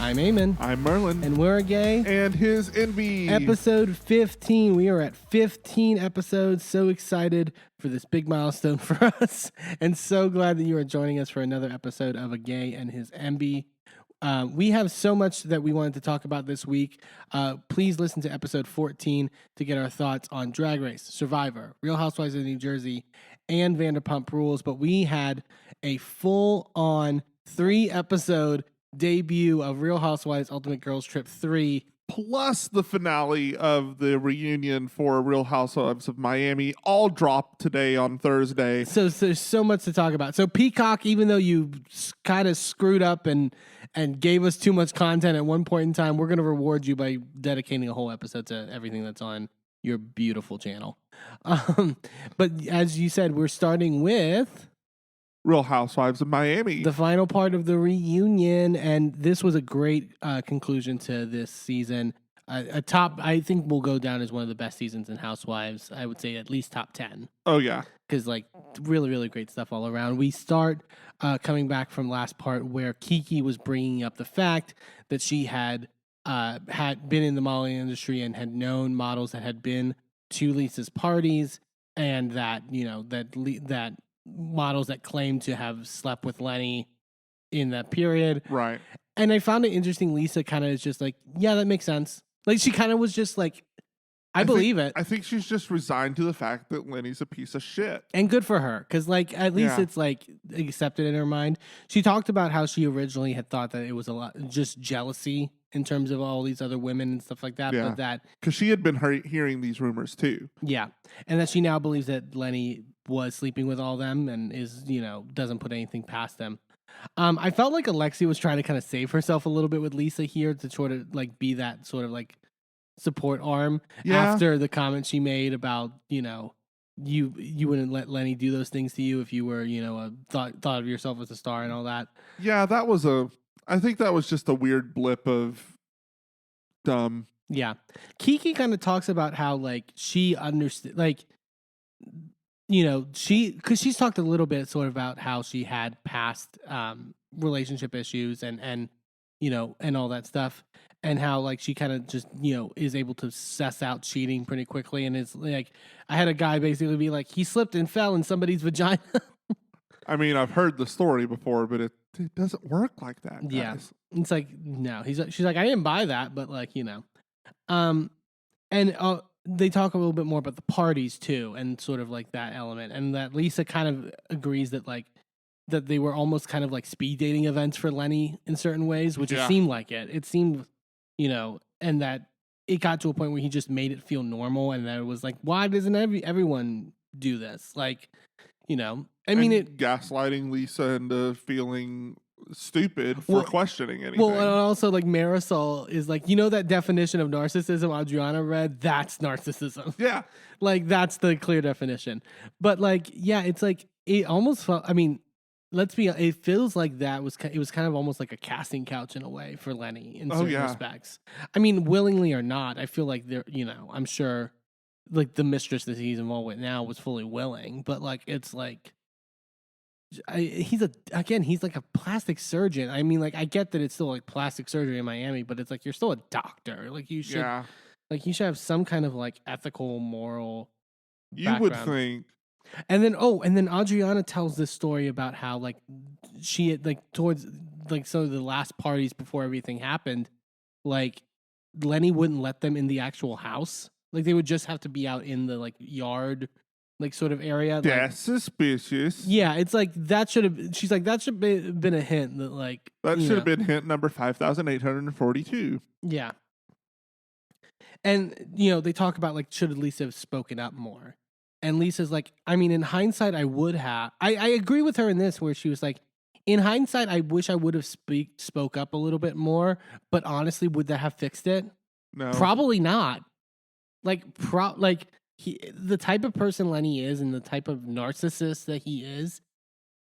I'm Eamon. I'm Merlin. And we're Gay And His Enby. Episode 15. We are at 15 episodes. So excited for this big milestone for us. And so glad that you are joining us for another episode of A Gay and His Enby. We have so much that we wanted to talk about this week. Please listen to episode 14 to get our thoughts on Drag Race, Survivor, Real Housewives of New Jersey, and Vanderpump Rules. But we had a full-on 3-episode debut of Real Housewives Ultimate Girls Trip 3. Plus the finale of the reunion for Real Housewives of Miami all dropped today on Thursday. So there's so much to talk about. So Peacock, even though you kind of screwed up and gave us too much content at one point in time, we're going to reward you by dedicating a whole episode to everything that's on your beautiful channel. But as you said, we're starting with Real Housewives of Miami. the final part of the reunion, and this was a great conclusion to this season. I think will go down as one of the best seasons in Housewives. I would say at least top 10. Oh, yeah. Because really, really great stuff all around. We start coming back from last part where Kiki was bringing up the fact that she had been in the modeling industry and had known models that had been to Lisa's parties, and that that models that claimed to have slept with Lenny in that period. Right. And I found it interesting. Lisa kind of is just like, yeah, that makes sense. Like, she kind of was just like, I believe it. I think she's just resigned to the fact that Lenny's a piece of shit. And good for her, because at least it's accepted in her mind. She talked about how she originally had thought that it was a lot just jealousy in terms of all these other women and stuff like that. Yeah. But because she had been hearing these rumors too. Yeah. And that she now believes that Lenny was sleeping with all them and is, doesn't put anything past them. I felt like Alexia was trying to kind of save herself a little bit with Lisa here to sort of be that sort of support arm after the comment she made about, you wouldn't let Lenny do those things to you if you were, thought of yourself as a star and all that. Yeah, I think that was just a weird blip of dumb. Yeah. Kiki kind of talks about how she understood, because she's talked a little bit sort of about how she had past relationship issues and all that stuff, and how she kind of just is able to suss out cheating pretty quickly, and it's I had a guy basically be like, he slipped and fell in somebody's vagina. I mean, I've heard the story before, but it doesn't work like that, guys. Yeah, it's no. She's like, I didn't buy that, but and they talk a little bit more about the parties too, and sort of that element, and that Lisa kind of agrees that that they were almost kind of speed dating events for Lenny in certain ways, which it seemed like it. It seemed, and that it got to a point where he just made it feel normal, and that it was why doesn't everyone do this? I mean, it gaslighting Lisa into feeling stupid for questioning anything. Well, and also Marisol is that definition of narcissism Adriana read, that's narcissism. Yeah. That's the clear definition. But it's it almost felt, I mean, it feels like it was kind of almost like a casting couch in a way for Lenny in certain respects. I mean, willingly or not, I feel like they're, I'm sure the mistress that he's involved with now was fully willing, but it's he's a plastic surgeon. I mean, I get that it's still plastic surgery in Miami, but it's you're still a doctor. You should, you should have some kind of ethical, moral background. You would think. And then Adriana tells this story about how she had towards some of the last parties before everything happened, Lenny wouldn't let them in the actual house. They would just have to be out in the yard. Sort of area. That's suspicious. Yeah, it's that should have. She's that should have been a hint that that should have been hint number 5,842. Yeah, and they talk about should Lisa have spoken up more, and Lisa's I mean, in hindsight, I would have. I agree with her in this where she was in hindsight, I wish I would have spoke up a little bit more, but honestly, would that have fixed it? No, probably not. The type of person Lenny is and the type of narcissist that he is,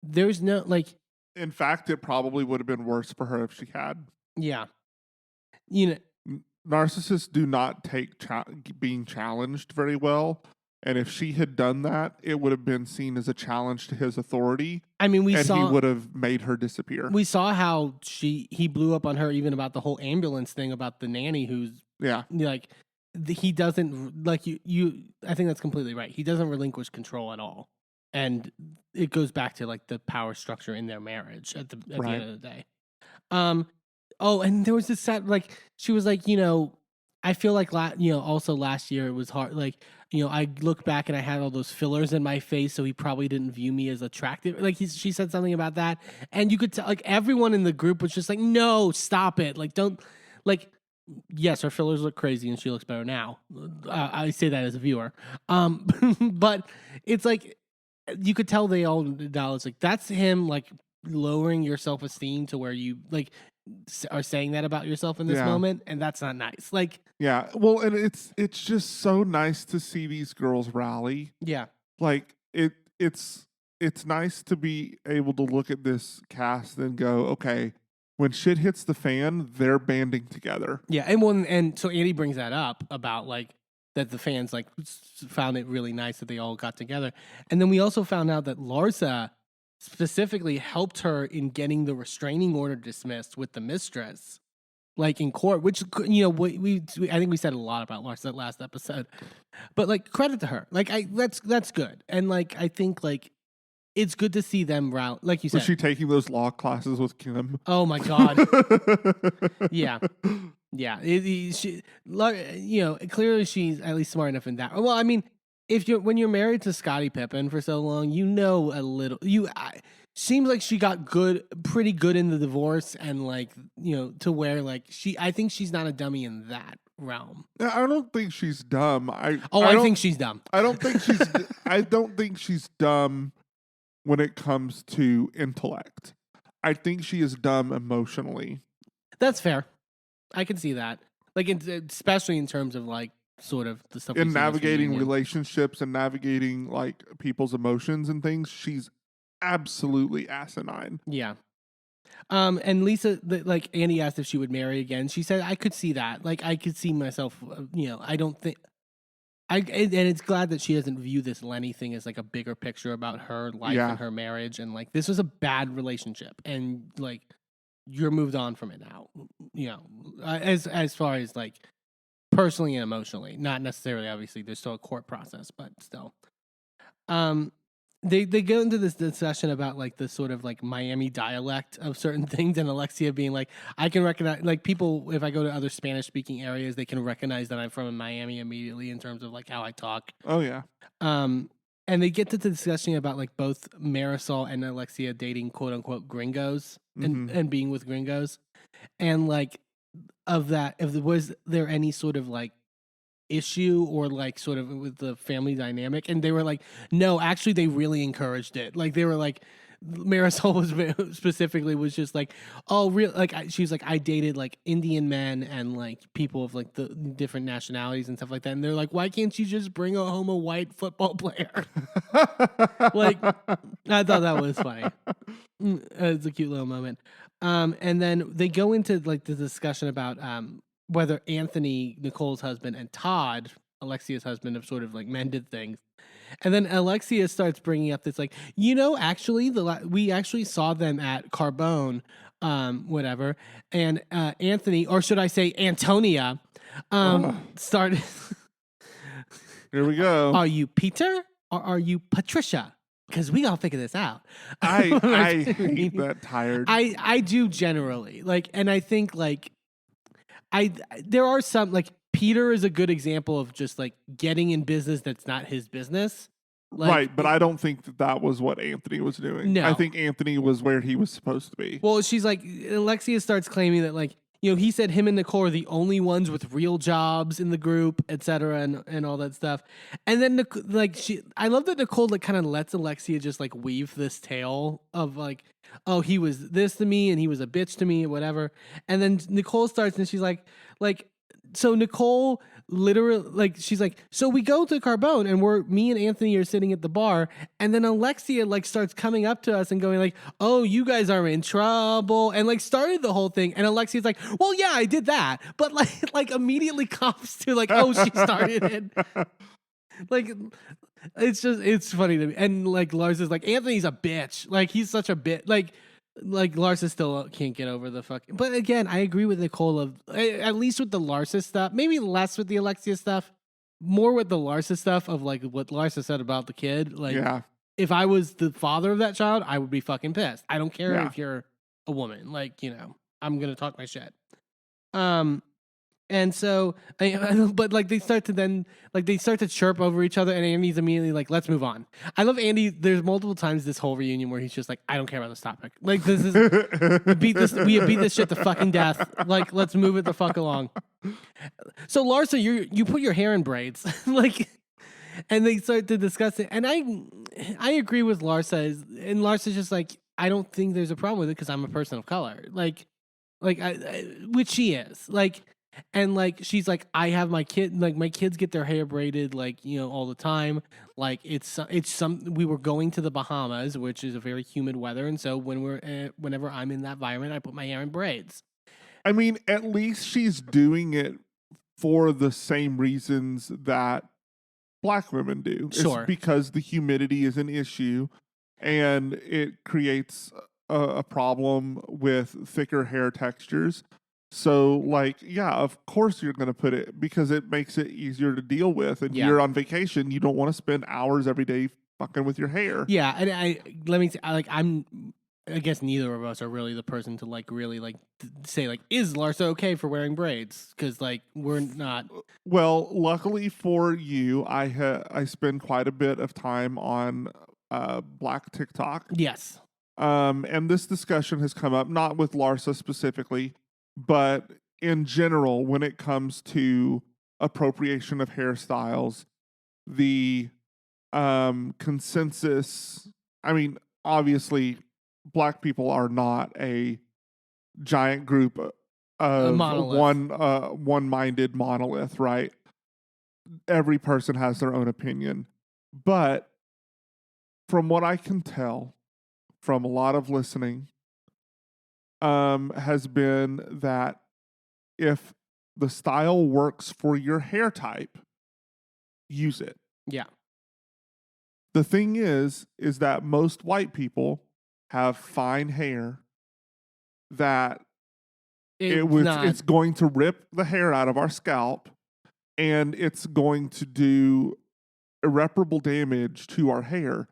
there's no in fact, it probably would have been worse for her if she had. Yeah. Narcissists do not take being challenged very well. And if she had done that, it would have been seen as a challenge to his authority. I mean, he would have made her disappear. We saw how he blew up on her even about the whole ambulance thing about the nanny who's like he doesn't like you. I think that's completely right. He doesn't relinquish control at all, and it goes back to like the power structure in their marriage at the end of the day. Oh, and there was this sad like she was like, I feel like also last year it was hard. Like, I look back and I had all those fillers in my face, so he probably didn't view me as attractive. Like she said something about that, and you could tell like everyone in the group was just like, no, stop it. Like, don't like. Yes, her fillers look crazy, and she looks better now. I say that as a viewer, but it's like you could tell they all acknowledge like that's him like lowering your self-esteem to where you like are saying that about yourself in this moment, and that's not nice. Like, well, and it's just so nice to see these girls rally. Like it's nice to be able to look at this cast and go, okay, when shit hits the fan, they're banding together. And so Andy brings that up about like that the fans like found it really nice that they all got together, and then we also found out that Larsa specifically helped her in getting the restraining order dismissed with the mistress, like in court, which, we I think we said a lot about Larsa that last episode, but like credit to her. Like that's good. And like, I think like it's good to see them round, like you said. Was she taking those law classes with Kim? Oh my God. Yeah. Clearly she's at least smart enough in that. Well, I mean, when you're married to Scottie Pippen for so long, a little. Seems like she got pretty good in the divorce, and like to where like I think she's not a dummy in that realm. I don't think she's dumb. I think she's dumb. I don't think she's. I don't think she's dumb when it comes to intellect. I think she is dumb emotionally. That's fair. I can see that. Like, especially in terms of like. Sort of the stuff in navigating relationships and navigating like people's emotions and things, she's absolutely asinine. Yeah. And Lisa, like Andy asked if she would marry again. She said, "I could see that. Like, I could see myself. I don't think. And it's glad that she doesn't view this Lenny thing as like a bigger picture about her life and her marriage, and like this was a bad relationship, and like you're moved on from it now. As far as like." Personally and emotionally, not necessarily. Obviously, there's still a court process, but still. They go into this discussion about like the sort of like Miami dialect of certain things, and Alexia being like, "I can recognize like people if I go to other Spanish speaking areas, they can recognize that I'm from Miami immediately in terms of like how I talk." Oh yeah. And they get to the discussion about like both Marisol and Alexia dating quote unquote gringos and being with gringos, and like. Was there any sort of like issue or like sort of with the family dynamic? And they were like, no, actually they really encouraged it. Like they were like, Marisol was just like, oh, real like she's like, I dated like Indian men and like people of like the different nationalities and stuff like that. And they're like, why can't you just bring home a white football player? Like, I thought that was funny. It's a cute little moment. And then they go into like the discussion about whether Anthony, Nicole's husband, and Todd, Alexia's husband, have sort of like mended things. And then Alexia starts bringing up this like, actually, we actually saw them at Carbone, whatever. And Anthony, or should I say Antonia, started. Here we go. Are you Peter or are you Patricia? Because we all figure this out. I hate that tired. I do generally like, and I think like there are some like Peter is a good example of just like getting in business that's not his business. Like, right, but I don't think that was what Anthony was doing. No. I think Anthony was where he was supposed to be. Well, she's like, Alexia starts claiming that like, he said him and Nicole are the only ones with real jobs in the group, et cetera, and all that stuff. And then like I love that Nicole like kind of lets Alexia just like weave this tale of like, oh, he was this to me and he was a bitch to me, whatever. And then Nicole starts and she's like, so Nicole literally like she's like, so we go to Carbone and me and Anthony are sitting at the bar, and then Alexia like starts coming up to us and going like, oh, you guys are in trouble, and like started the whole thing. And Alexia's like, well, yeah, I did that, but like immediately comes to like, oh, she started it. Like, it's funny to me. And like Lars is like, Anthony's a bitch. Like he's such a bitch. Like Larsa still can't get over the fuck. But again, I agree with Nicole of at least with the Larsa stuff. Maybe less with the Alexia stuff. More with the Larsa stuff of like what Larsa said about the kid. Like, if I was the father of that child, I would be fucking pissed. I don't care if you're a woman. Like, I'm gonna talk my shit. And so, but like they start to chirp over each other, and Andy's immediately like, "Let's move on." I love Andy. There's multiple times this whole reunion where he's just like, "I don't care about this topic. Like this is we beat this shit to fucking death. Like let's move it the fuck along." So Larsa, you put your hair in braids, like, and they start to discuss it, and I agree with Larsa, and Larsa's just like, I don't think there's a problem with it because I'm a person of color, like which she is, like. And like she's like, I have my kid, like my kids get their hair braided, like all the time. Like we were going to the Bahamas, which is a very humid weather, and so whenever I'm in that environment, I put my hair in braids. I mean, at least she's doing it for the same reasons that Black women do. Sure, it's because the humidity is an issue, and it creates a problem with thicker hair textures. So, like, yeah, of course you're going to put it because it makes it easier to deal with. And you're on vacation. You don't want to spend hours every day fucking with your hair. Yeah. And I guess neither of us are really the person to, like, really, like, say, like, is Larsa okay for wearing braids? Because, like, we're not. Well, luckily for you, I spend quite a bit of time on Black TikTok. Yes. And this discussion has come up, not with Larsa specifically, but in general, when it comes to appropriation of hairstyles, the consensus, I mean, obviously, Black people are not a giant group of one-minded monolith, right? Every person has their own opinion. But from what I can tell from a lot of listening, has been that if the style works for your hair type, use it. Yeah. The thing is that most white people have fine hair that it's going to rip the hair out of our scalp, and it's going to do irreparable damage to our hair.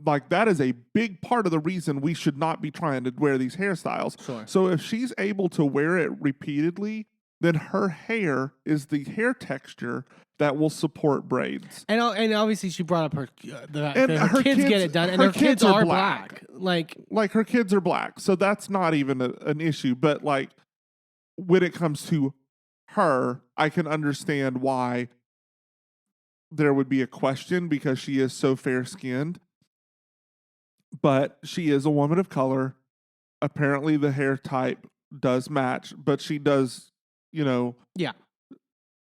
Like, that is a big part of the reason we should not be trying to wear these hairstyles. Sure. So if she's able to wear it repeatedly, then her hair is the hair texture that will support braids. And obviously she brought up her kids get it done, and her kids are black. Like her kids are black, so that's not even an issue. But like when it comes to her, I can understand why there would be a question because she is so fair-skinned. But she is a woman of color. Apparently the hair type does match, but she does,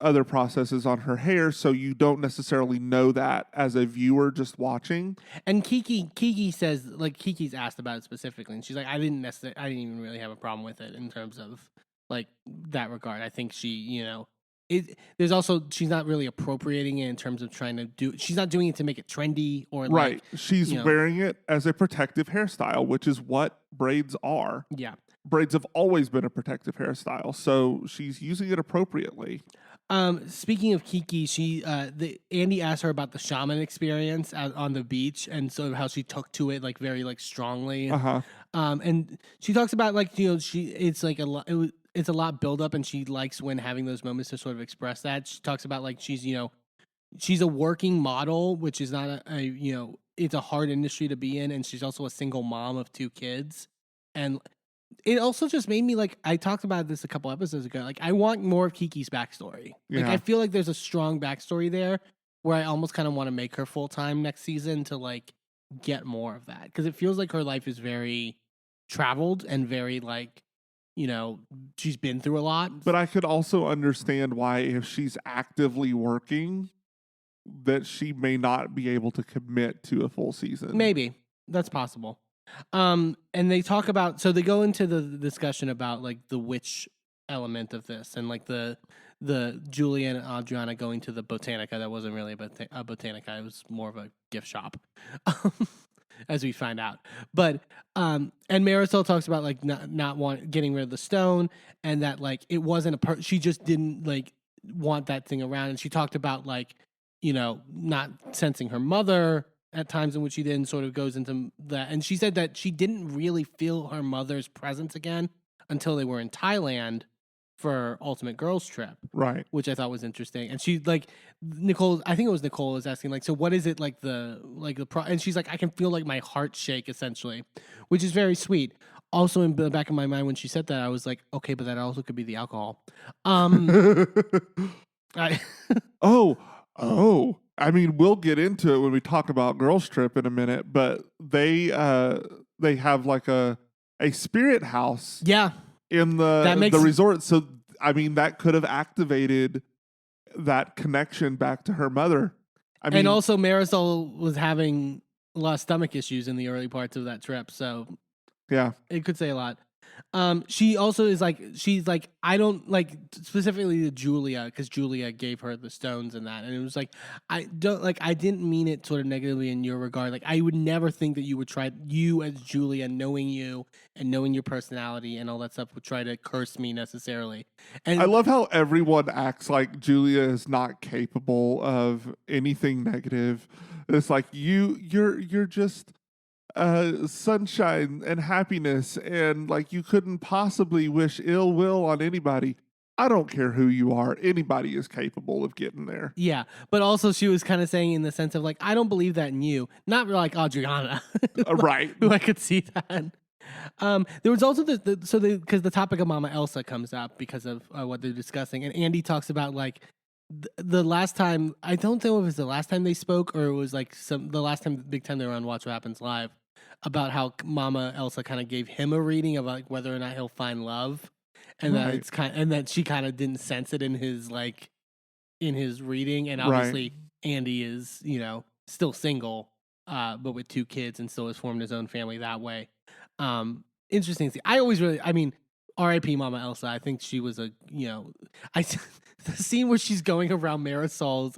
other processes on her hair, so you don't necessarily know that as a viewer just watching. And Kiki says, like, Kiki's asked about it specifically, and she's like, I didn't even really have a problem with it in terms of like that regard. I think she, there's also, she's not really appropriating it in terms of she's not doing it to make it trendy or right. She's wearing it as a protective hairstyle, which is what braids are. Yeah. Braids have always been a protective hairstyle, so she's using it appropriately. Speaking of Kiki, Andy asked her about the shaman experience on the beach, and sort of how she took to it like very like strongly. And she talks about like it's like a lot. It's a lot build up, and she likes when having those moments to sort of express that. She talks about like she's a working model, which is not it's a hard industry to be in, and she's also a single mom of 2 kids, and it also just made me like, I talked about this a couple episodes ago. Like, I want more of Kiki's backstory. Yeah. Like, I feel like there's a strong backstory there where I almost kind of want to make her full time next season to like get more of that, because it feels like her life is very traveled and very like, she's been through a lot. But I could also understand why, if she's actively working, that she may not be able to commit to a full season. Maybe that's possible. And they talk about, so they go into the discussion about like the witch element of this, and like the the Julia and Adriana going to the Botanica. That wasn't really a Botanica. It was more of a gift shop, as we find out. But and Marisol talks about like not getting rid of the stone, and that like it wasn't she just didn't like want that thing around. And she talked about like, you know, not sensing her mother at times in which she then sort of goes into that. And she said that she didn't really feel her mother's presence again until they were in Thailand for Ultimate Girls Trip. Right. Which I thought was interesting. And she like Nicole, I think it was Nicole was asking like, so what is it like and she's like, I can feel like my heart shake essentially, which is very sweet. Also in the back of my mind when she said that, I was like, okay, but that also could be the alcohol. I mean, we'll get into it when we talk about Girls Trip in a minute, but they have like a spirit house. Yeah. In the resort. So, I mean, that could have activated that connection back to her mother. I mean, and also Marisol was having a lot of stomach issues in the early parts of that trip. So yeah, it could say a lot. She also is like, she's like, I don't like specifically to Julia because Julia gave her the stones and that. And it was like, I didn't mean it sort of negatively in your regard. Like, I would never think that you would try, you as Julia, knowing you and knowing your personality and all that stuff, would try to curse me necessarily. And I love how everyone acts like Julia is not capable of anything negative. It's like you're just sunshine and happiness, and like you couldn't possibly wish ill will on anybody. I don't care who you are. Anybody is capable of getting there. Yeah, but also she was kind of saying in the sense of like, I don't believe that in you. Not like Adriana, right? Who I could see that. There was also because the topic of Mama Elsa comes up because of what they're discussing, and Andy talks about like the last time. I don't know if it was the last time they spoke or it was like the last time, big time they were on Watch What Happens Live, about how Mama Elsa kind of gave him a reading of like whether or not he'll find love, and that it's and that she kind of didn't sense it in his reading, and obviously Andy is, you know, still single, but with 2 kids and still has formed his own family that way. Interesting to see. I mean, R.I.P. Mama Elsa. I think she was the scene where she's going around Marisol's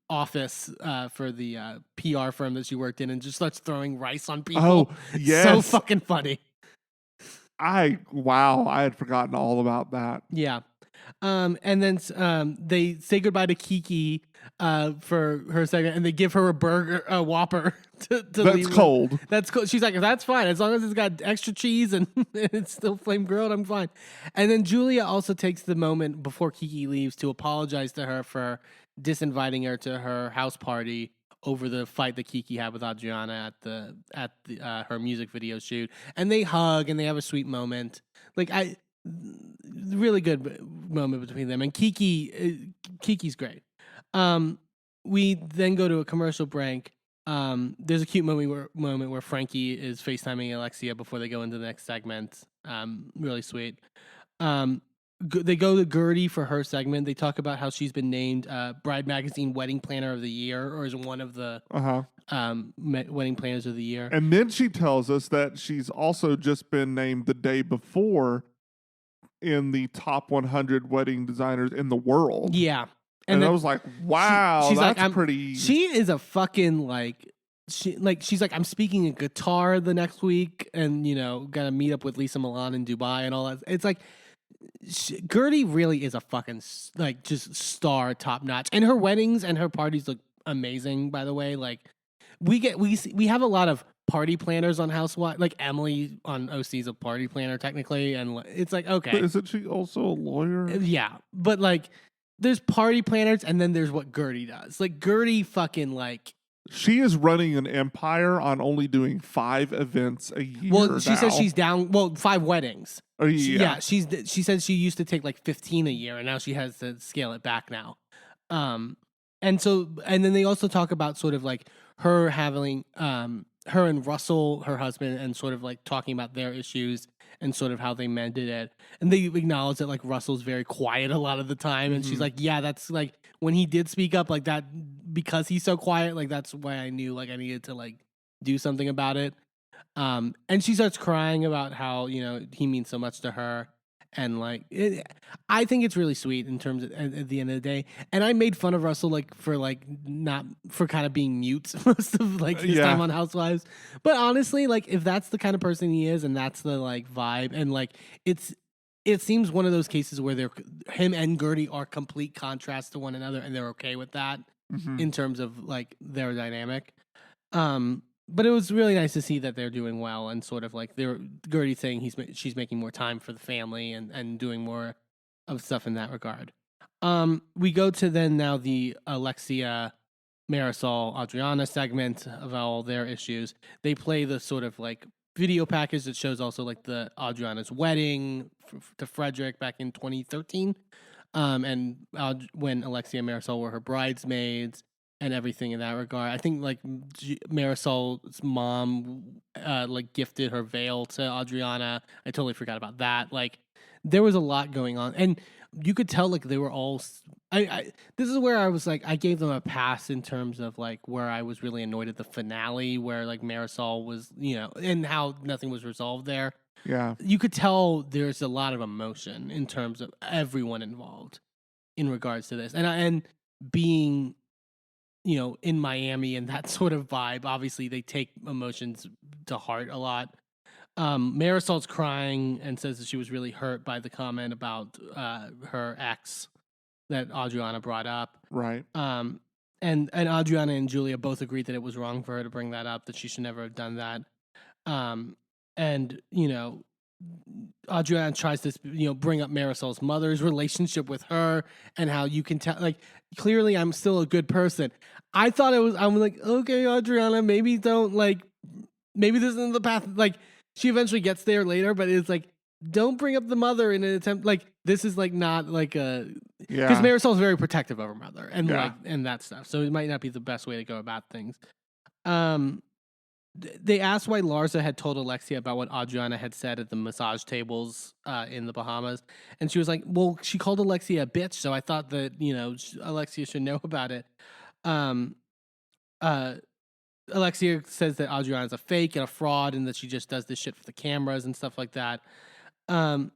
office for the PR firm that she worked in and just starts throwing rice on people. Oh, yes. So fucking funny. I had forgotten all about that. Yeah. And then they say goodbye to Kiki for her second, and they give her a Whopper to That's leave. cold. That's cool. She's like, that's fine. As long as it's got extra cheese and it's still flame grilled, I'm fine. And then Julia also takes the moment before Kiki leaves to apologize to her for disinviting her to her house party over the fight that Kiki had with Adriana at her music video shoot. And they hug and they have a sweet moment. Like really good moment between them, and Kiki's great. We then go to a commercial break. There's a cute moment where Frankie is FaceTiming Alexia before they go into the next segment. Really sweet. They go to Gertie for her segment. They talk about how she's been named Bride Magazine Wedding Planner of the Year, or is one of the wedding planners of the year. And then she tells us that she's also just been named the day before in the top 100 wedding designers in the world. Yeah. And I was like, wow, she's that's like, pretty... She is a fucking, she's like, I'm speaking a guitar the next week and, you know, got to meet up with Lisa Milan in Dubai and all that. It's like, Gertie really is a fucking, like, just star top notch. And her weddings and her parties look amazing, by the way. Like, we have a lot of party planners on Housewives. Like, Emily on OC is a party planner, technically. And it's like, okay. But isn't she also a lawyer? Yeah. But, like, there's party planners, and then there's what Gertie does. Like, Gertie fucking, like... She is running an empire on only doing 5 events a year. Well, she says she's down... Well, 5 weddings. Oh, yeah. She said she used to take, like, 15 a year, and now she has to scale it back now. And then they also talk about sort of, like, her having... her and Russell, her husband, and sort of, like, talking about their issues and sort of how they mended it. And they acknowledge that, like, Russell's very quiet a lot of the time. And she's like, yeah, that's, like, when he did speak up like that, because he's so quiet, like, that's why I knew, like, I needed to, like, do something about it. And she starts crying about how, you know, he means so much to her. And like, I think it's really sweet in terms of at the end of the day. And I made fun of Russell for not for kind of being mute most of like his time on Housewives. But honestly, like if that's the kind of person he is, and that's the like vibe, and like it seems one of those cases where him and Gertie are complete contrasts to one another, and they're okay with that in terms of like their dynamic. But it was really nice to see that they're doing well, and sort of like Gertie's saying she's making more time for the family and doing more of stuff in that regard. We go to then now the Alexia, Marisol, Adriana segment of all their issues. They play the sort of like video package that shows also like the Adriana's wedding to Frederick back in 2013. And when Alexia and Marisol were her bridesmaids and everything in that regard. I think like Marisol's mom like gifted her veil to Adriana. I totally forgot about that. Like there was a lot going on, and you could tell like they were all. This is where I was like I gave them a pass in terms of like where I was really annoyed at the finale where like Marisol was and how nothing was resolved there. Yeah, you could tell there's a lot of emotion in terms of everyone involved in regards to this, and being in Miami and that sort of vibe, obviously they take emotions to heart a lot. Marisol's crying and says that she was really hurt by the comment about her ex that Adriana brought up. Right. And Adriana and Julia both agreed that it was wrong for her to bring that up, that she should never have done that. And Adriana tries to bring up Marisol's mother's relationship with her and how you can tell like clearly I'm still a good person. I'm like, okay, Adriana, maybe don't like maybe this isn't the path. Like she eventually gets there later, but it's like don't bring up the mother in an attempt like this is like not like a because Marisol's very protective of her mother and like and that stuff. So it might not be the best way to go about things. They asked why Larsa had told Alexia about what Adriana had said at the massage tables in the Bahamas. And she was like, well, she called Alexia a bitch, so I thought that, Alexia should know about it. Alexia says that Adriana's a fake and a fraud and that she just does this shit for the cameras and stuff like that. And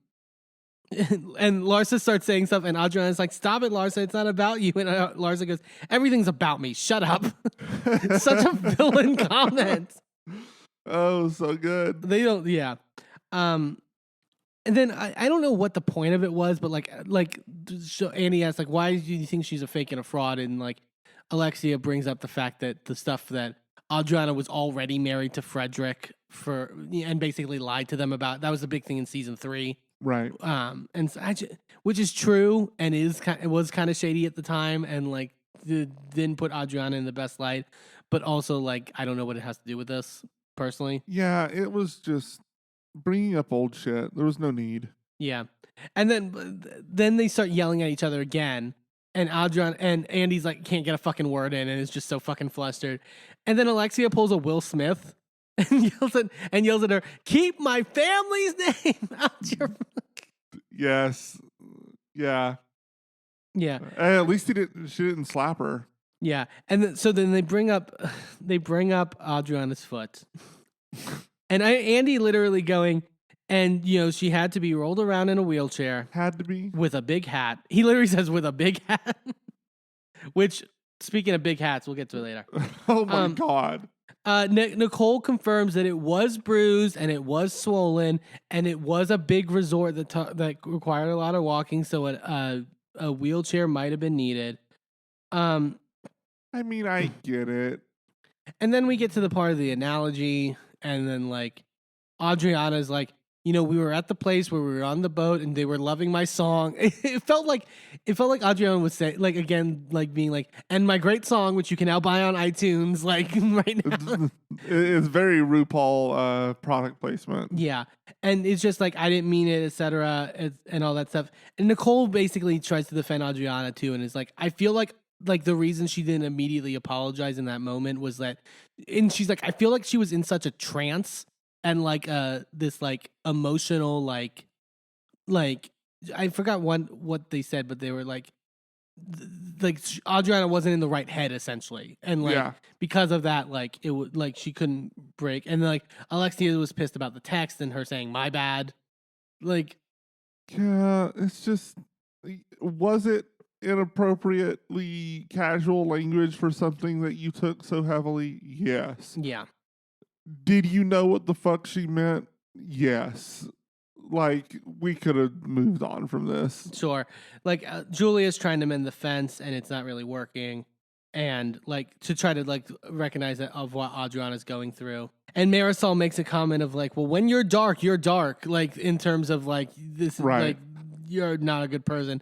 Larsa starts saying stuff, and Adriana's like, stop it, Larsa, it's not about you. And Larsa goes, everything's about me, shut up. Such a villain comment. Oh, so good. They don't, yeah. And then I don't know what the point of it was, but so Andy asks, like, why do you think she's a fake and a fraud? And like, Alexia brings up the fact that the stuff that Adriana was already married to Frederick and basically lied to them about. That was the big thing in season 3. Right. And so which is true and it was kind of shady at the time and like didn't put Adriana in the best light, but also like I don't know what it has to do with this personally. Yeah, it was just bringing up old shit. There was no need. Yeah, and then they start yelling at each other again, and Adriana and Andy's like can't get a fucking word in and is just so fucking flustered, and then Alexia pulls a Will Smith. And yells at her, keep my family's name out your. Yes, yeah. At least she didn't slap her. Yeah, and then they bring up Adriana's foot, and Andy literally going, and she had to be rolled around in a wheelchair. Had to be with a big hat. He literally says with a big hat, which speaking of big hats, we'll get to it later. Oh my God. Nicole confirms that it was bruised and it was swollen and it was a big resort that required a lot of walking, so a wheelchair might have been needed. I mean, I get it. And then we get to the part of the analogy, and then like Adriana's like, we were at the place where we were on the boat and they were loving my song. It felt like Adriana was saying, like, again, like being like, and my great song, which you can now buy on iTunes, like right now. It's very RuPaul product placement. Yeah. And it's just like, I didn't mean it, etc. And all that stuff. And Nicole basically tries to defend Adriana too. And is like, I feel like the reason she didn't immediately apologize in that moment was that, and she's like, I feel like she was in such a trance and like this like emotional like I forgot what they said, but they were like Adriana wasn't in the right head essentially, and like because of that, like it would like she couldn't break, and like Alexia was pissed about the text and her saying my bad, like Yeah, it's just, was it inappropriately casual language for something that you took so heavily? Yes. Yeah. Did you know what the fuck she meant? Yes. Like, we could have moved on from this. Sure. Like Julia's trying to mend the fence and it's not really working. And like to try to like recognize that of what Adriana's going through. And Marisol makes a comment of like, well, when you're dark, you're dark. Like in terms of like this Right. like you're not a good person.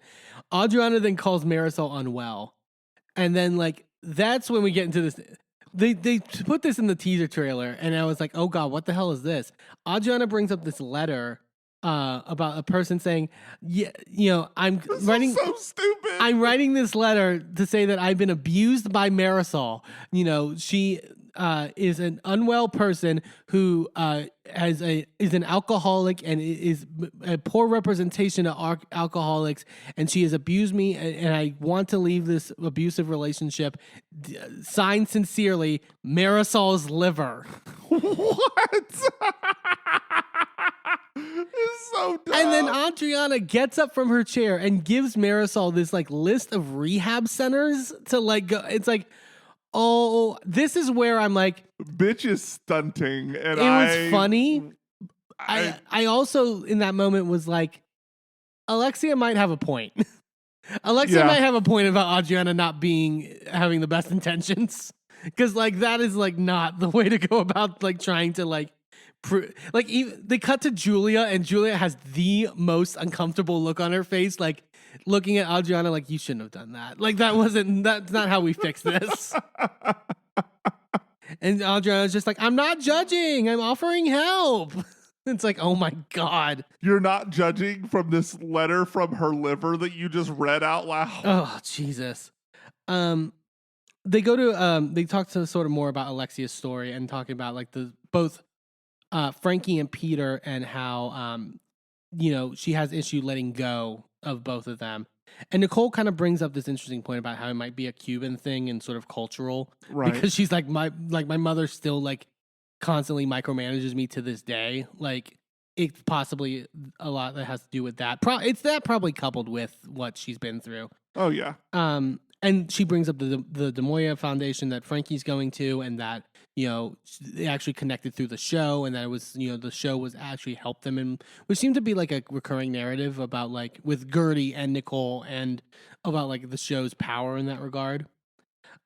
Adriana then calls Marisol unwell. And then like that's when we get into this. They put this in the teaser trailer, and I was like, oh god, what the hell is this? Adriana brings up this letter about a person saying, yeah, you know, This is so stupid. I'm writing this letter to say that I've been abused by Marisol. You know, she is an unwell person who is an alcoholic and is a poor representation of alcoholics, and she has abused me, and I want to leave this abusive relationship. Signed sincerely, Marisol's liver. What? It's so dumb. And then Adriana gets up from her chair and gives Marisol this like list of rehab centers to like go. It's like, oh, this is where I'm like, bitch is stunting, and it was funny. I also in that moment was like, Alexia might have a point. Alexia might have a point about Adriana not having the best intentions, because like that is like not the way to go about like trying to like. Like even, they cut to Julia, and Julia has the most uncomfortable look on her face, like looking at Adriana like, you shouldn't have done that. Like that's not how we fix this. And Adriana's just like, I'm not judging, I'm offering help. It's like, oh my god, you're not judging from this letter from her liver that you just read out loud. Oh Jesus. They go to they talk to sort of more about Alexia's story and talking about like both Frankie and Peter, and how you know, she has issue letting go of both of them. And Nicole kind of brings up this interesting point about how it might be a Cuban thing and sort of cultural, right? Because she's like my mother still like constantly micromanages me to this day. Like it's possibly a lot that has to do with that. It's that probably coupled with what she's been through. Oh yeah. And she brings up the De Moya Foundation that Frankie's going to, and that, you know, they actually connected through the show, and that it was, you know, the show was actually helped them, and which seemed to be like a recurring narrative about like with Gertie and Nicole, and about like the show's power in that regard.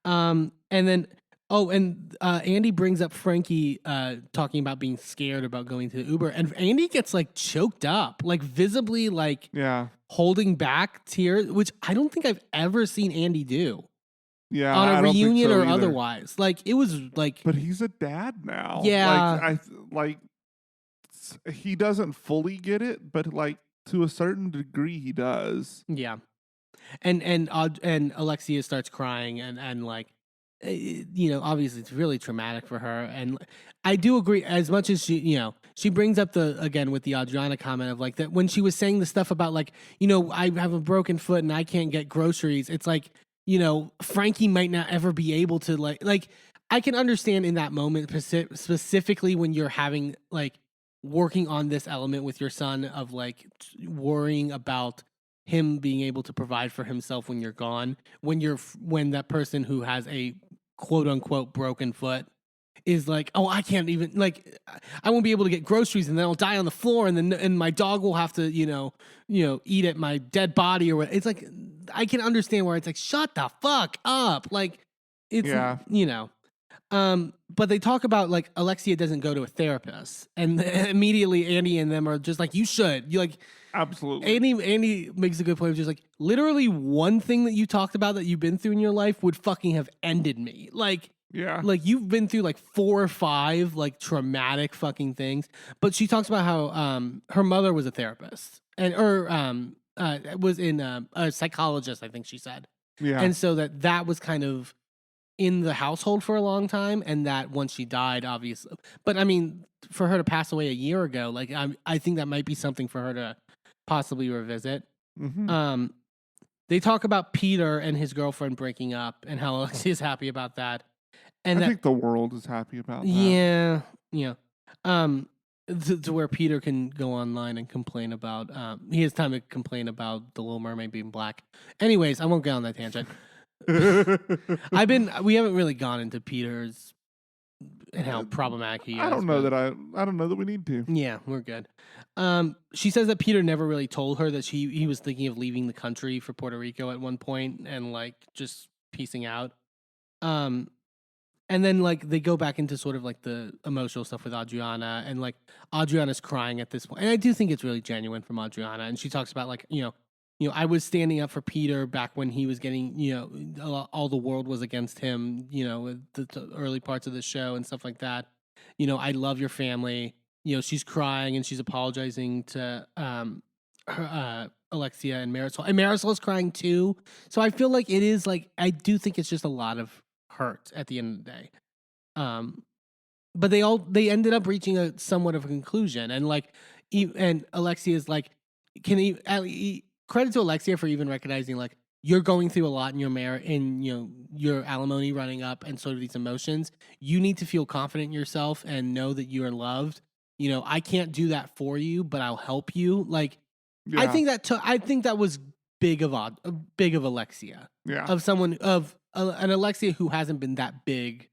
And then Andy brings up Frankie talking about being scared about going to Uber, and Andy gets like choked up, like visibly like holding back tears, which I don't think I've ever seen Andy do. Yeah, on a reunion or otherwise. Like it was like, but he's a dad now. Yeah, like he doesn't fully get it, but like to a certain degree he does. Yeah, and Alexia starts crying, and like, you know, obviously it's really traumatic for her. And I do agree, as much as she, you know, she brings up again with the Adriana comment of like that when she was saying the stuff about like, you know, I have a broken foot and I can't get groceries. It's like, you know, Frankie might not ever be able to like I can understand in that moment, specifically when you're having like working on this element with your son of like worrying about him being able to provide for himself when you're gone, when that person who has a quote unquote broken foot is like, oh, I can't even, like, I won't be able to get groceries, and then I'll die on the floor, and my dog will have to, you know, eat at my dead body or what. It's like, I can understand where it's like, shut the fuck up. Like, it's, you know, but they talk about like Alexia doesn't go to a therapist, and immediately Andy and them are just like, you should. You like, absolutely. Andy makes a good point of just like, literally one thing that you talked about that you've been through in your life would fucking have ended me. Like, yeah, like you've been through like 4 or 5 like traumatic fucking things. But she talks about how her mother was a therapist, and was in a psychologist, I think she said. Yeah, and so that was kind of in the household for a long time, and that once she died, obviously. But I mean, for her to pass away a year ago, like I think that might be something for her to possibly revisit. Mm-hmm. They talk about Peter and his girlfriend breaking up, and how Alexia is happy about that. And I think the world is happy about that. Yeah, yeah. to where Peter can go online and complain about. He has time to complain about the Little Mermaid being black. Anyways, I won't get on that tangent. We haven't really gone into Peter's and how problematic he is. I don't know that we need to. Yeah, we're good. She says that Peter never really told her that he was thinking of leaving the country for Puerto Rico at one point and like just piecing out. And then like they go back into sort of like the emotional stuff with Adriana, and like Adriana's crying at this point. And I do think it's really genuine from Adriana. And she talks about like, I was standing up for Peter back when he was getting, all the world was against him, with the early parts of the show and stuff like that. I love your family. She's crying and she's apologizing to Alexia and Marisol. And Marisol is crying too. So I feel like it is like, I do think it's just a lot of hurt at the end of the day. But they ended up reaching a somewhat of a conclusion. And like, and Alexia is like, credit to Alexia for even recognizing like you're going through a lot in your alimony running up and sort of these emotions. You need to feel confident in yourself and know that you are loved. I can't do that for you, but I'll help you. Like, yeah. I think that was big of Alexia. Yeah. Of someone of an Alexia who hasn't been that big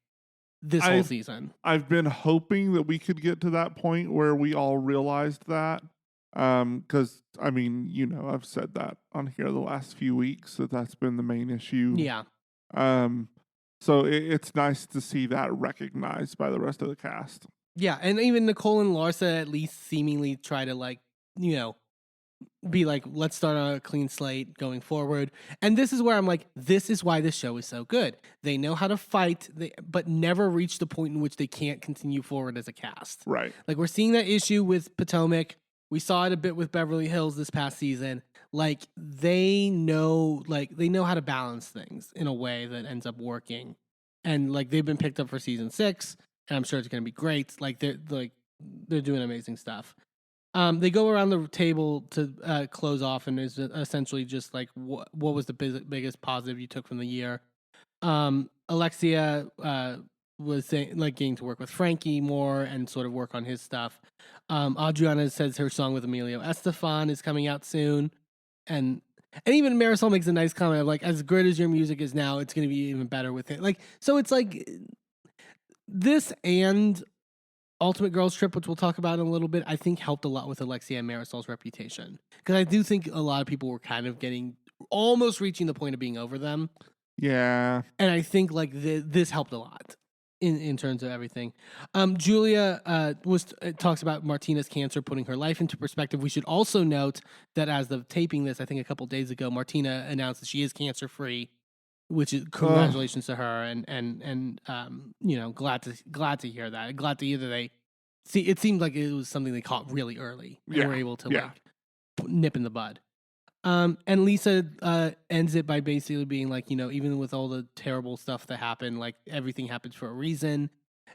this whole season. I've been hoping that we could get to that point where we all realized that. Because I mean, I've said that on here the last few weeks that's been the main issue. Yeah. So it's nice to see that recognized by the rest of the cast. Yeah, and even Nicole and Larsa at least seemingly try to like, be like, let's start on a clean slate going forward. And this is where I'm like, this is why this show is so good. They know how to fight, but never reach the point in which they can't continue forward as a cast. Right. Like we're seeing that issue with Potomac. We saw it a bit with Beverly Hills this past season. Like they know how to balance things in a way that ends up working. And like they've been picked up for season 6, and I'm sure it's going to be great. Like they're doing amazing stuff. They go around the table to close off, and it's essentially just like what was the biggest positive you took from the year. Alexia was saying, like, getting to work with Frankie more and sort of work on his stuff. Adriana says her song with Emilio Estefan is coming out soon. And even Marisol makes a nice comment of like, as good as your music is now, it's going to be even better with it. Like, so it's like this and Ultimate Girls Trip, which we'll talk about in a little bit, I think helped a lot with Alexia and Marisol's reputation. Because I do think a lot of people were kind of almost reaching the point of being over them. Yeah. And I think like this helped a lot. In terms of everything. Julia talks about Martina's cancer putting her life into perspective. We should also note that as of taping this, I think a couple days ago, Martina announced that she is cancer-free, which is congratulations to her, and glad to hear that. Glad to hear that it seemed like it was something they caught really early and were able to like nip in the bud. And Lisa ends it by basically being like, even with all the terrible stuff that happened, like everything happens for a reason,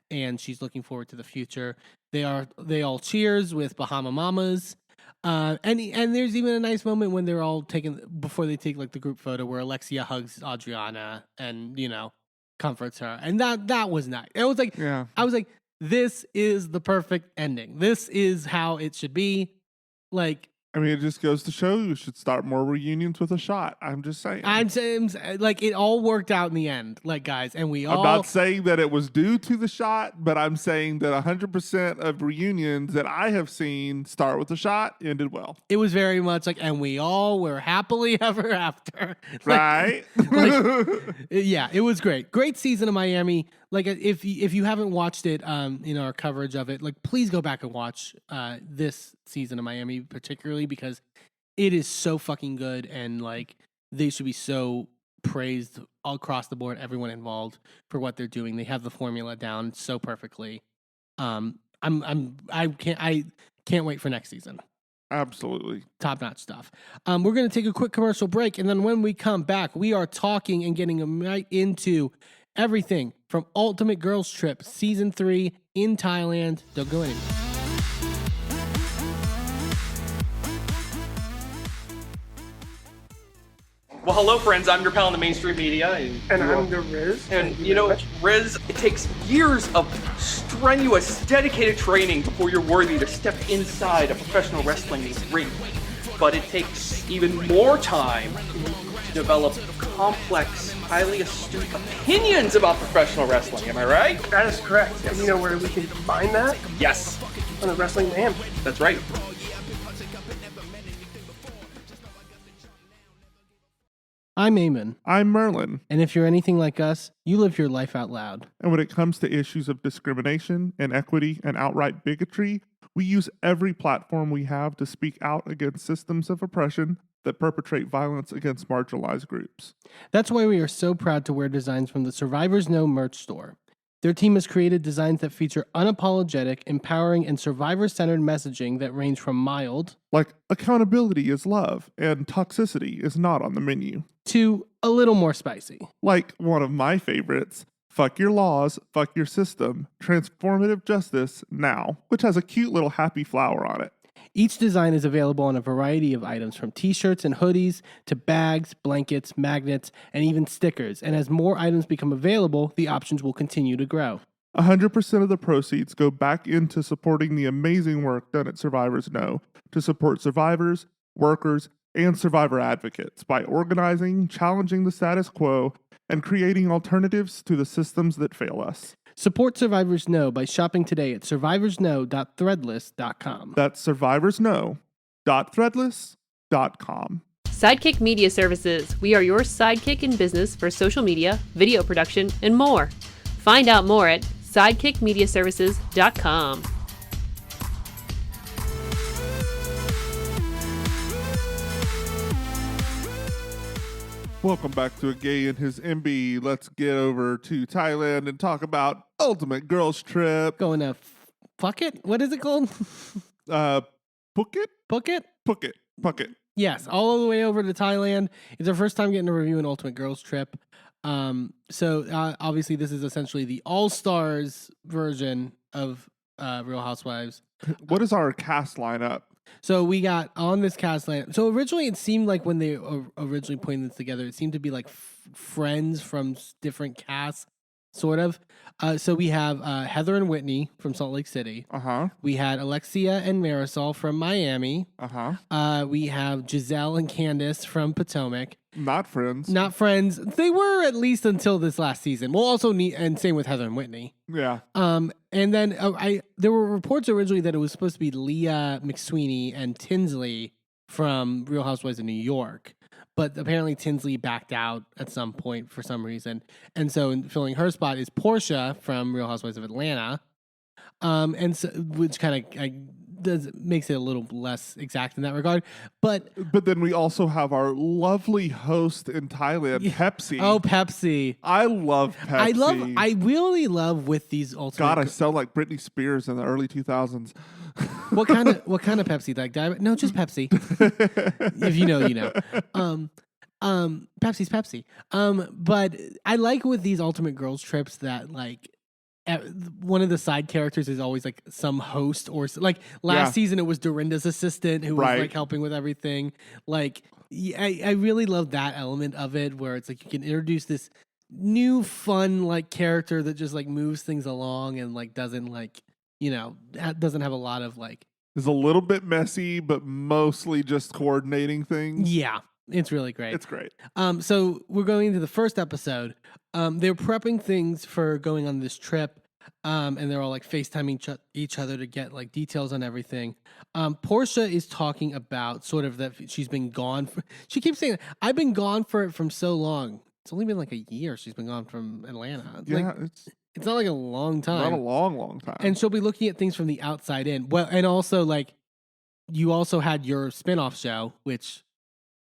and she's looking forward to the future. They all cheers with Bahama Mamas. And there's even a nice moment when they're all before they take like the group photo where Alexia hugs Adriana and, comforts her. And that was nice. It was like, I was like, this is the perfect ending. This is how it should be. Like, I mean, it just goes to show you should start more reunions with a shot. I'm just saying. I'm saying, like, it all worked out in the end, like, guys, and I'm not saying that it was due to the shot, but I'm saying that 100% of reunions that I have seen start with a shot ended well. It was very much like, and we all were happily ever after. Right? Yeah, it was great. Great season of Miami. Like, if you haven't watched it in our coverage of it, like, please go back and watch this season of Miami, particularly because it is so fucking good, and like they should be so praised all across the board. Everyone involved for what they're doing. They have the formula down so perfectly. I can't wait for next season. Absolutely. Top-notch stuff. We're going to take a quick commercial break, and then when we come back, we are talking and getting right into everything from Ultimate Girls Trip Season 3 in Thailand. Don't go anywhere. Well, hello, friends. I'm your pal in the mainstream media. And I'm the Riz. And, Riz, it takes years of strenuous, dedicated training before you're worthy to step inside a professional wrestling ring. But it takes even more time to develop complex, highly astute opinions about professional wrestling. Am I right? That is correct. Yes. And you know where we can find that? Yes. On the Wrestling Man. That's right. I'm Eamon. I'm Merlin. And if you're anything like us, you live your life out loud. And when it comes to issues of discrimination, inequity, and outright bigotry, we use every platform we have to speak out against systems of oppression that perpetrate violence against marginalized groups. That's why we are so proud to wear designs from the Survivors Know merch store. Their team has created designs that feature unapologetic, empowering, and survivor-centered messaging that range from mild, like accountability is love and toxicity is not on the menu, to a little more spicy. like one of my favorites, fuck your laws, fuck your system, transformative justice now, which has a cute little happy flower on it. Each design is available on a variety of items from t-shirts and hoodies to bags, blankets, magnets, and even stickers. And as more items become available, the options will continue to grow. 100% of the proceeds go back into supporting the amazing work done at Survivors Know to support survivors, workers, and survivor advocates by organizing, challenging the status quo, and creating alternatives to the systems that fail us. Support Survivors Know by shopping today at survivorsknow.threadless.com. That's survivorsknow.threadless.com. Sidekick Media Services. We are your sidekick in business for social media, video production, and more. Find out more at sidekickmediaservices.com. Welcome back to A Gay His Enby. Let's get over to Thailand and talk about Ultimate Girls Trip. Going to Phuket? What is it called? Phuket? Phuket? Phuket. Yes, all the way over to Thailand. It's our first time getting to review an Ultimate Girls Trip. Obviously this is essentially the All-Stars version of Real Housewives. What is our cast lineup? So we got on this cast line. So originally it seemed like when they originally putting this together, it seemed to be like friends from different casts, sort of. So we have Heather and Whitney from Salt Lake City. Uh-huh. We had Alexia and Marisol from Miami. Uh-huh. We have Giselle and Candace from Potomac. Not friends. Not friends. They were at least until this last season. We'll also need, and same with Heather and Whitney. Yeah. And then there were reports originally that it was supposed to be Leah McSweeney and Tinsley from Real Housewives of New York, but apparently Tinsley backed out at some point for some reason, and so filling her spot is Portia from Real Housewives of Atlanta, and so which kind of makes it a little less exact in that regard, but then we also have our lovely host in Thailand, Pepsi. Oh, Pepsi! I love Pepsi. I really love with these ultimate. God, I sound like Britney Spears in the early 2000s. What kind of Pepsi? Like diabetic? No, just Pepsi. If you know, you know. Pepsi's Pepsi. But I like with these Ultimate Girls Trips that like one of the side characters is always like some host or like last season it was Dorinda's assistant who was like helping with everything. Like I really love that element of it where it's like you can introduce this new fun like character that just like moves things along and like doesn't like, you know, doesn't have a lot of like. It's a little bit messy, but mostly just coordinating things. Yeah. It's really great. It's great. So we're going into the first episode. They're prepping things for going on this trip, and they're all like FaceTiming each other to get like details on everything. Portia is talking about sort of that she's been gone. She keeps saying, "I've been gone from so long. It's only been like a year she's been gone from Atlanta." Yeah, like, it's not like a long time. Not a long time. And she'll be looking at things from the outside in. Well, and also like you also had your spinoff show, which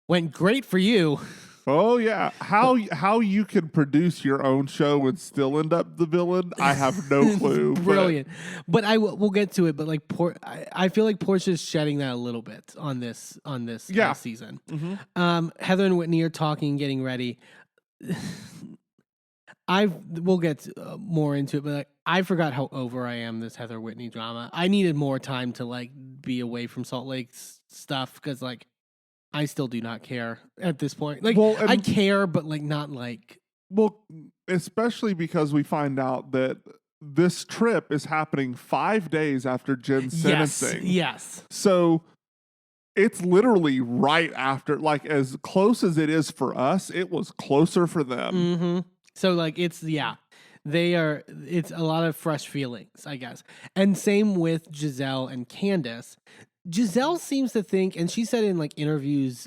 went great for you. Oh yeah, how you can produce your own show and still end up the villain? I have no clue. Brilliant, but we'll get to it. But like, I feel like Portia's shedding that a little bit on this season. Mm-hmm. Heather and Whitney are talking, getting ready. We'll get more into it, but like, I forgot how over I am this Heather Whitney drama. I needed more time to like be away from Salt Lake stuff because like. I still do not care at this point. Like, I care, but like not like. Well, especially because we find out that this trip is happening 5 days after Jen's sentencing. Yes. So it's literally right after, like, as close as it is for us, it was closer for them. Mm-hmm. So, like, it's a lot of fresh feelings, I guess. And same with Giselle and Candace. Giselle seems to think, and she said in like interviews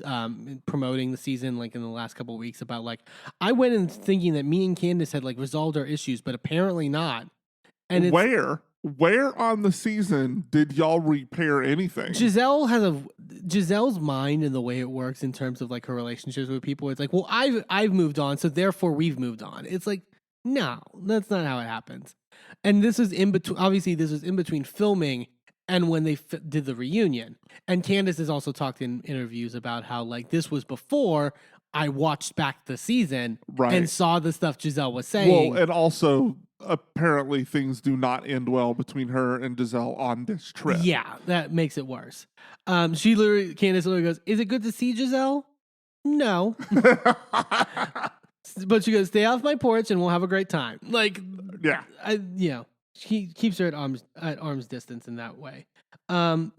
promoting the season, like in the last couple of weeks, about like, I went in thinking that me and Candace had like resolved our issues, but apparently not. And it's, where on the season did y'all repair anything? Giselle's mind and the way it works in terms of like her relationships with people. It's like, well, I've moved on, so therefore we've moved on. It's like, no, that's not how it happens. And this is in between. Obviously, this was in between filming and when they did the reunion. And Candace has also talked in interviews about how like this was before I watched back the season and saw the stuff Giselle was saying. Well, and also apparently things do not end well between her and Giselle on this trip. Yeah, that makes it worse. Candace literally goes, "Is it good to see Giselle?" No. But she goes, "Stay off my porch and we'll have a great time." Like, yeah. She keeps her at arm's distance in that way. So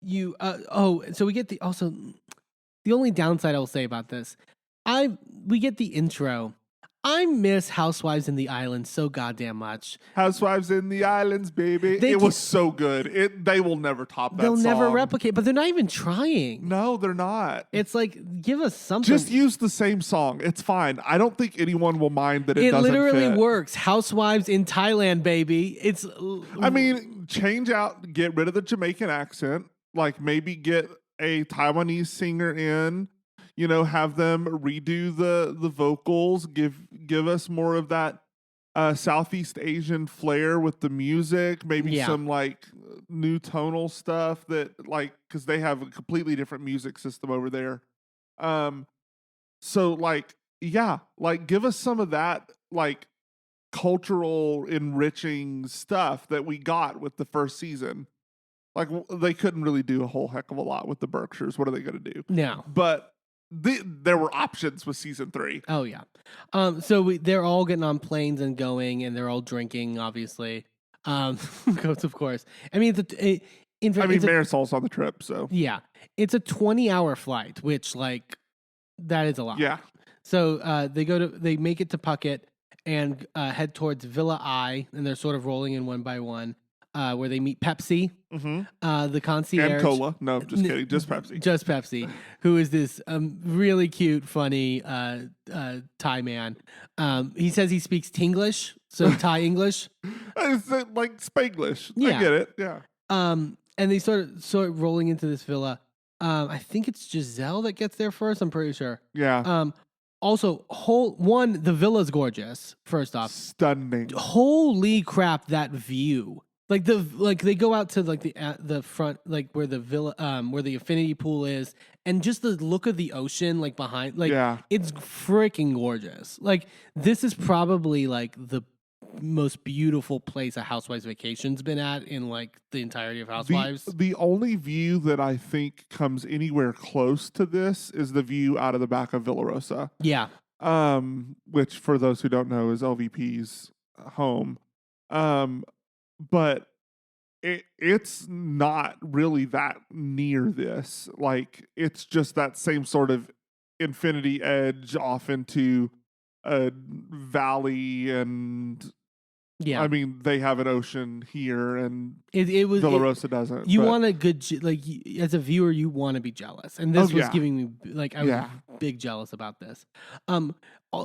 we get the only downside I will say about this, we get the intro. I miss Housewives in the Islands so goddamn much. Housewives in the Islands, baby. It was so good. They will never top that song. They'll never replicate, but they're not even trying. No, they're not. It's like, give us something. Just use the same song. It's fine. I don't think anyone will mind that it doesn't fit. It literally works. Housewives in Thailand, baby. Change out, get rid of the Jamaican accent. Like maybe get a Taiwanese singer in. Have them redo the vocals, give us more of that Southeast Asian flair with the music, maybe some like new tonal stuff that like, because they have a completely different music system over there. So like, give us some of that like cultural enriching stuff that we got with the first season. Like they couldn't really do a whole heck of a lot with the Berkshires. What are they going to do? No, but there were options with season 3. Oh yeah. So they're all getting on planes and going, and they're all drinking, obviously. Of course. I mean, Marisol's on the trip, so yeah, it's a 20-hour flight, which like that is a lot. Yeah. So they make it to Phuket and head towards Villa I, and they're sort of rolling in one by one. Where they meet Pepsi, the concierge. And cola. No, just kidding. Just Pepsi. Just Pepsi, who is this really cute, funny Thai man. He says he speaks Tinglish, so Thai English. It's like Spanglish. Yeah. I get it. Yeah. And they sort of rolling into this villa. I think it's Giselle that gets there first. I'm pretty sure. Yeah. Also, the villa's gorgeous. First off, stunning. Holy crap, that view! Like they go out to like the front, like where the villa, where the infinity pool is, and just the look of the ocean, like behind, like it's freaking gorgeous. Like this is probably like the most beautiful place a Housewives vacation's been at in like the entirety of Housewives. The only view that I think comes anywhere close to this is the view out of the back of Villa Rosa. Yeah. Which for those who don't know is LVP's home. But it's not really that near this. Like, it's just that same sort of infinity edge off into a valley, and I mean, they have an ocean here, and Villa Rosa doesn't. You want a good, like, as a viewer, you want to be jealous, and this was giving me, like, I was big jealous about this.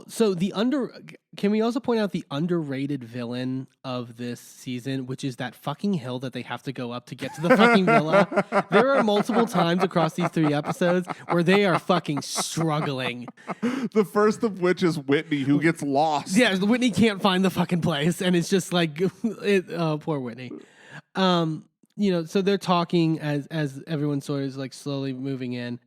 So can we also point out the underrated villain of this season, which is that fucking hill that they have to go up to get to the fucking villa? There are multiple times across these 3 episodes where they are fucking struggling. The first of which is Whitney, who gets lost. Yeah, Whitney can't find the fucking place, and it's just like, poor Whitney. So they're talking as everyone sort of is like slowly moving in.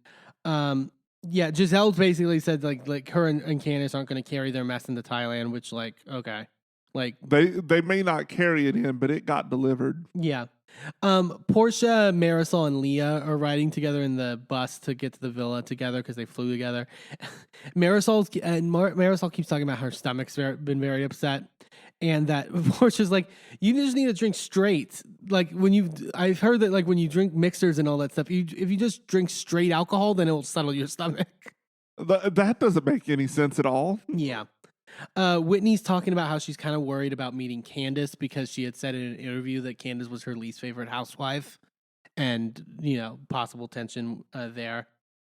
Yeah, Giselle basically said like her and Candace aren't going to carry their mess into Thailand, which like, okay. Like they may not carry it in, but it got delivered. Yeah. Portia, Marisol, and Leah are riding together in the bus to get to the villa together because they flew together. Marisol keeps talking about her stomach's been very upset, and that Portia's like, you just need to drink straight. Like I've heard that like when you drink mixers and all that stuff, if you just drink straight alcohol, then it will settle your stomach. That doesn't make any sense at all. Yeah. Whitney's talking about how she's kind of worried about meeting Candace because she had said in an interview that Candace was her least favorite housewife, and possible tension there.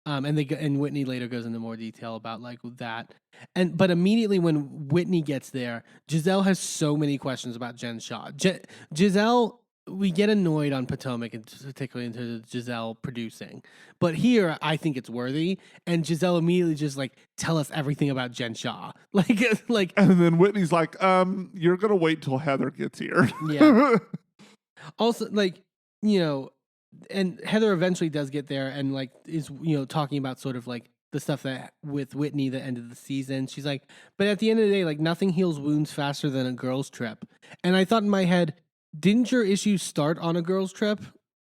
And Whitney later goes into more detail about like that. But immediately when Whitney gets there, Giselle has so many questions about Jen Shah. Giselle, we get annoyed on Potomac, and particularly into Giselle producing. But here, I think it's worthy. And Giselle immediately just like, tell us everything about Jen Shah. Like, and then Whitney's like, you're gonna wait till Heather gets here. Yeah. Also, like, and Heather eventually does get there and like is talking about sort of like the stuff that with Whitney the end of the season. She's like, but at the end of the day, like nothing heals wounds faster than a girl's trip. And I thought in my head, didn't your issues start on a girl's trip?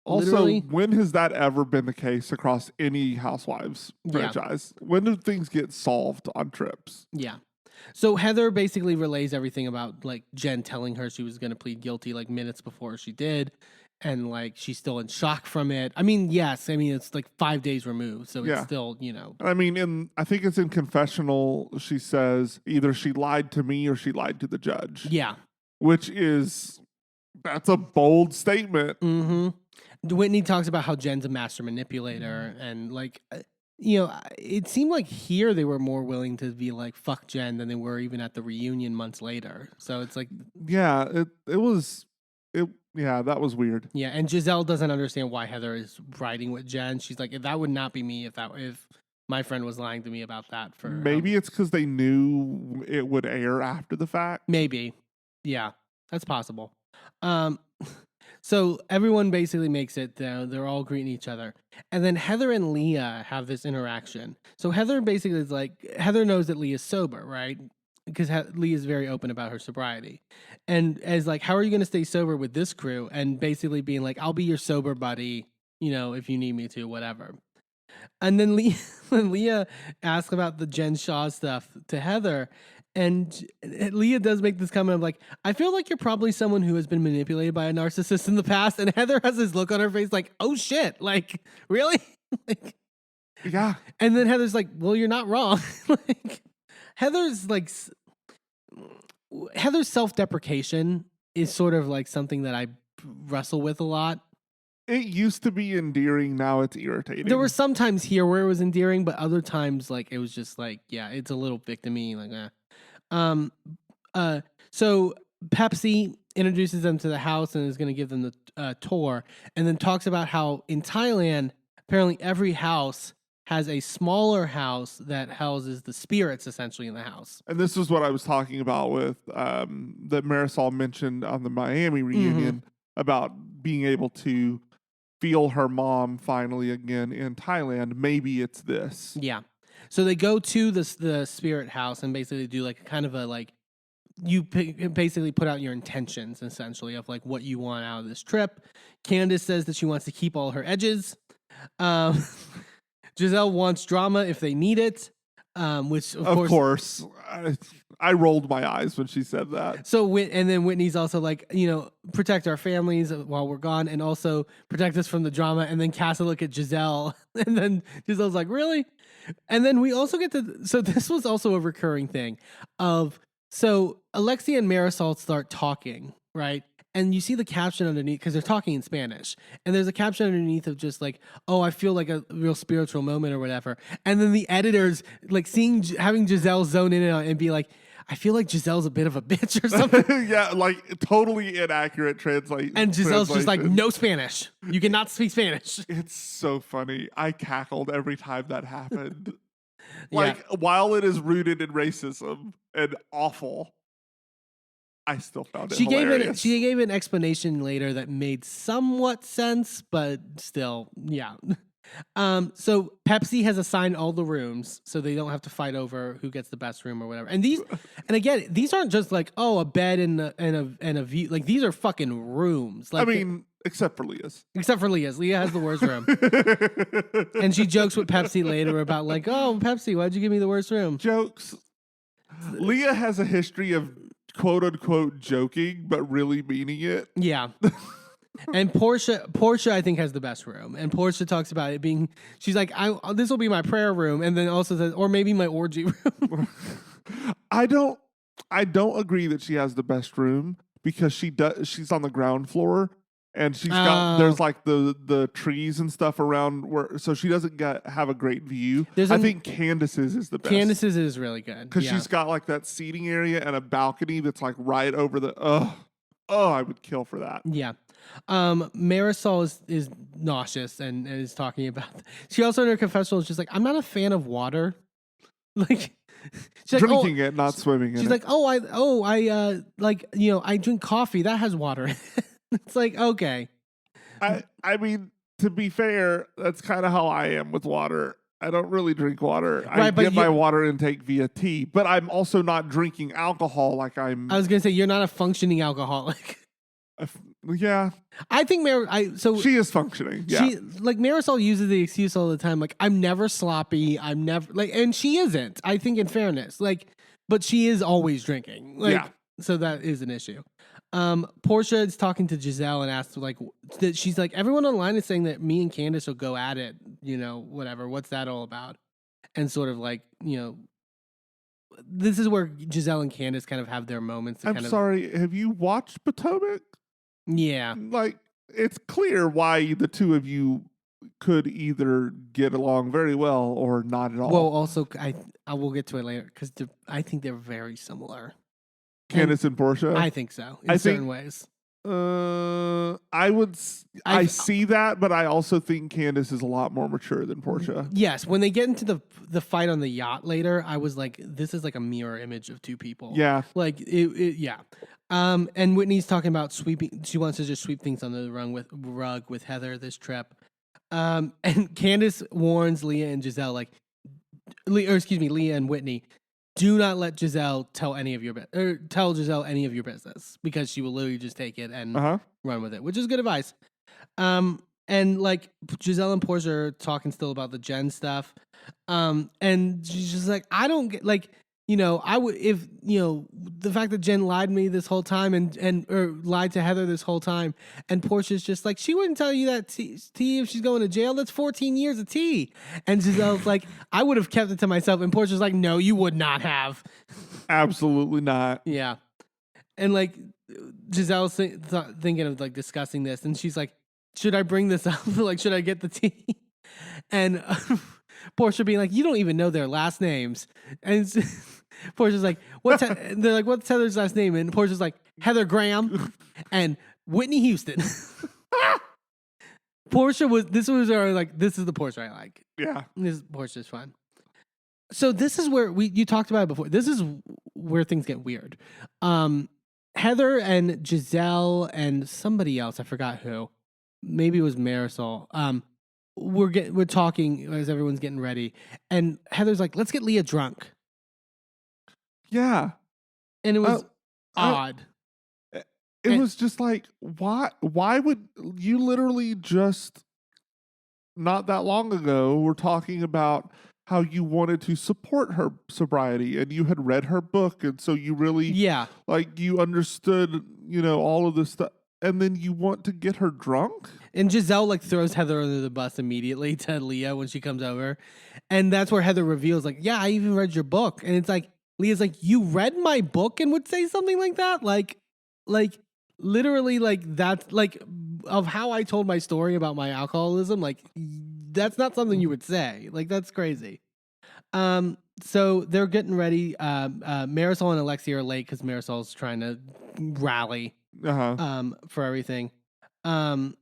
Also, Literally? When has that ever been the case across any Housewives franchise? Yeah. When do things get solved on trips? Yeah. So Heather basically relays everything about like Jen telling her she was going to plead guilty like minutes before she did. And like she's still in shock from it. I mean, yes. I mean, it's like 5 days removed. So it's still, I mean, I think it's in confessional. She says either she lied to me or she lied to the judge. Yeah. Which is... That's a bold statement. Mm-hmm. Whitney talks about how Jen's a master manipulator, and like, it seemed like here they were more willing to be like fuck Jen than they were even at the reunion months later. So it's like, yeah, that was weird. Yeah, and Giselle doesn't understand why Heather is riding with Jen. She's like, that would not be me if my friend was lying to me about that. For maybe it's because they knew it would air after the fact. Maybe, yeah, that's possible. So everyone basically makes it. They're all greeting each other, and then Heather and Leah have this interaction. So Heather basically is like, Heather knows that Leah's sober, right? Because Leah is very open about her sobriety, and as like, how are you going to stay sober with this crew? And basically being like, I'll be your sober buddy, if you need me to, whatever. And then Leah asks about the Jen Shah stuff to Heather. And Leah does make this comment of like, I feel like you're probably someone who has been manipulated by a narcissist in the past. And Heather has this look on her face like, oh shit, like, really? Like, yeah. And then Heather's like, well, you're not wrong. Like, Heather's self-deprecation is sort of like something that I wrestle with a lot. It used to be endearing, now it's irritating. There were some times here where it was endearing, but other times like it was just like, yeah, it's a little victim-y, like So Pepsi introduces them to the house and is going to give them the tour, and then talks about how in Thailand, apparently every house has a smaller house that houses the spirits essentially in the house. And this is what I was talking about with that Marisol mentioned on the Miami reunion about being able to feel her mom finally again in Thailand. Maybe it's this. Yeah. So they go to the spirit house and basically do like kind of a like, you basically put out your intentions essentially of like what you want out of this trip. Candace says that she wants to keep all her edges. Giselle wants drama if they need it. Which of course I rolled my eyes when she said that. So and then Whitney's also like, protect our families while we're gone, and also protect us from the drama. And then cast a look at Giselle, and then Giselle's like, really? And then we also get to. So this was also a recurring thing so Alexia and Marisol start talking, right? And you see the caption underneath because they're talking in Spanish. And there's a caption underneath of just like, oh, I feel like a real spiritual moment or whatever. And then the editors like having Giselle zone in and be like, I feel like Giselle's a bit of a bitch or something. Yeah, like totally inaccurate translation. And Giselle's just like, no Spanish. You cannot speak Spanish. It's so funny. I cackled every time that happened. While it is rooted in racism and awful, I still found it hilarious. She gave an explanation later that made somewhat sense, but still, yeah. So Pepsi has assigned all the rooms, so they don't have to fight over who gets the best room or whatever. And these aren't just like, oh, a bed and a view. Like, these are fucking rooms. Like, I mean, Except for Leah's. Except for Leah's. Leah has the worst room. And she jokes with Pepsi later about like, oh, Pepsi, why'd you give me the worst room? Jokes. Leah has a history of quote unquote joking, but really meaning it. Yeah. And Portia, I think, has the best room. And Portia talks about it being, she's like, this will be my prayer room. And then also says, or maybe my orgy room. I don't agree that she has the best room because she's on the ground floor. And she's got there's like the trees and stuff around where, so she doesn't have a great view. I think Candace's is the best. Candace's is really good because she's got like that seating area and a balcony that's like right over the. I would kill for that. Yeah, Marisol is nauseous and is talking about. She also in her confessional is just like, I'm not a fan of water, like. She's drinking it, not swimming in it. She's like, I like, you know, I drink coffee that has water in it. It's like, okay. I mean, to be fair, that's kind of how I am with water. I don't really drink water. Right, I get my water intake via tea, but I'm also not drinking alcohol like I'm... I was going to say, you're not a functioning alcoholic. Yeah. I think she is functioning. Yeah. Marisol uses the excuse all the time. Like, I'm never sloppy. I'm never like, and she isn't, I think, in fairness, like, but she is always drinking. Like, yeah. So that is an issue. Portia is talking to Giselle and asks, like, that she's like, everyone online is saying that me and Candace will go at it, you know, whatever. What's that all about? And sort of like, you know, this is where Giselle and Candace kind of have their moments. I'm sorry, have you watched Potomac? Yeah. Like, it's clear why the two of you could either get along very well or not at all. Well, also, I will get to it later because I think they're very similar. Candace and Portia? I think so, in certain ways. I see that, but I also think Candace is a lot more mature than Portia. Yes, when they get into the fight on the yacht later, I was like, this is like a mirror image of two people. Yeah. Like, yeah. And Whitney's talking about sweeping. She wants to just sweep things under the rug with Heather this trip. And Candace warns Leah and Giselle, like, Leah and Whitney, do not let Giselle tell Giselle any of your business because she will literally just take it and run with it, which is good advice. And like Giselle and Portia are talking still about the Jen stuff. And she's just like, I don't get, like, you know, I would, if, you know, the fact that Jen lied to me this whole time or lied to Heather this whole time, and Portia's just like, she wouldn't tell you that tea if she's going to jail. That's 14 years of tea. And Giselle's like, I would have kept it to myself. And Portia's like, no, you would not have. Absolutely not. Yeah. And like Giselle's thinking of like discussing this, and she's like, should I bring this up? Like, should I get the tea? And Portia being like, you don't even know their last names. And Portia's like, they're like, what's Heather's last name? And Portia's like, Heather Graham and Whitney Houston. This is the Portia I like. Yeah. This Portia's fun. So this is where you talked about it before. This is where things get weird. Heather and Giselle and somebody else, I forgot who. Maybe it was Marisol. We're talking as everyone's getting ready, and Heather's like, let's get Leah drunk. Yeah. And it was odd. It was just like, why would you literally just not that long ago were talking about how you wanted to support her sobriety and you had read her book, and so you really like you understood, you know, all of this stuff, and then you want to get her drunk? And Giselle like throws Heather under the bus immediately to Leah when she comes over. And that's where Heather reveals like, yeah, I even read your book. And it's like, Leah's like, you read my book and would say something like that? Like literally, like, that's like, of how I told my story about my alcoholism, like, that's not something you would say. Like, that's crazy. So they're getting ready. Marisol and Alexia are late because Marisol's trying to rally for everything. And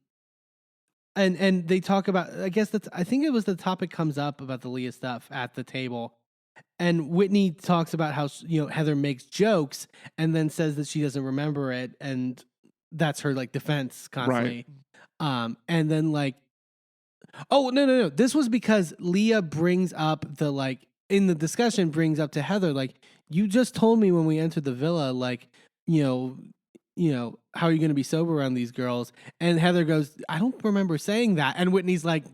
they talk about, I think it was the topic comes up about the Leah stuff at the table. And Whitney talks about how, you know, Heather makes jokes and then says that she doesn't remember it. And that's her like defense constantly. Right. And then like, oh, no. This was because Leah brings up in the discussion brings up to Heather, like, you just told me when we entered the villa, like, you know, how are you going to be sober around these girls? And Heather goes, I don't remember saying that. And Whitney's like,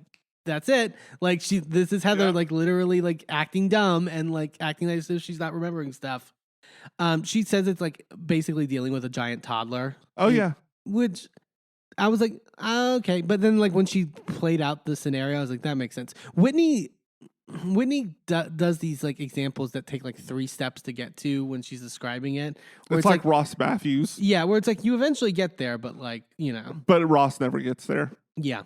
that's it. Like this is Heather, like literally like acting dumb and like acting like as if she's not remembering stuff. She says it's like basically dealing with a giant toddler. Oh yeah. Which I was like, okay. But then like when she played out the scenario, I was like, that makes sense. Whitney does these like examples that take like 3 steps to get to when she's describing it. It's like Ross Matthews. Yeah, where it's like you eventually get there, but like, But Ross never gets there. Yeah.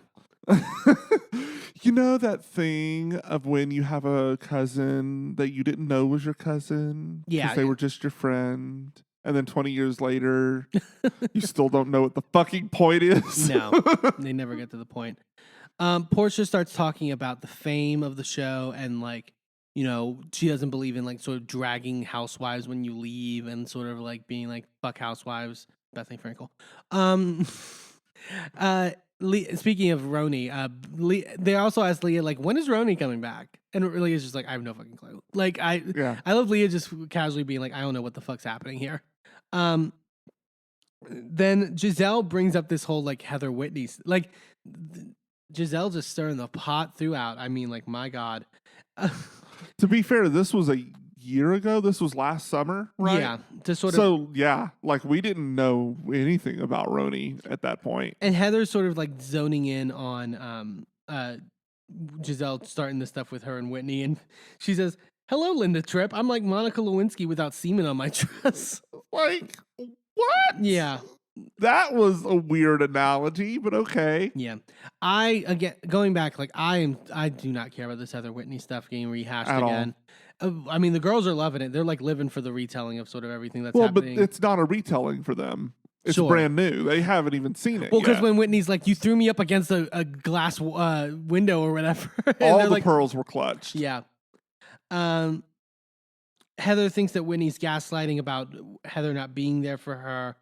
You know that thing of when you have a cousin that you didn't know was your cousin? Yeah. Because they were just your friend. And then 20 years later, you still don't know what the fucking point is. No, they never get to the point. Portia starts talking about the fame of the show and like, she doesn't believe in like sort of dragging housewives when you leave and sort of like being like, fuck housewives, Bethany Frankel. Speaking of Roni, they also asked Leah, like, when is Roni coming back? And Leah's just like, I have no fucking clue. Like, I love Leah just casually being like, I don't know what the fuck's happening here. Then Giselle brings up this whole, like, Heather Whitney. Like, Giselle just stirring the pot throughout. I mean, like, my God. To be fair, this was a year ago. This was last summer, right? Yeah. Like we didn't know anything about Roni at that point. And Heather's sort of like zoning in on Giselle starting this stuff with her and Whitney, and she says, "Hello, Linda Tripp. I'm like Monica Lewinsky without semen on my dress." Like what? Yeah. That was a weird analogy, but okay. Yeah. Going back, like I do not care about this Heather Whitney stuff getting rehashed at again. I mean, the girls are loving it. They're like living for the retelling of sort of everything that's happening. But it's not a retelling for them. It's brand new. They haven't even seen it. Well, because when Whitney's like, you threw me up against a glass window or whatever. All the pearls were clutched. Yeah. Heather thinks that Whitney's gaslighting about Heather not being there for her.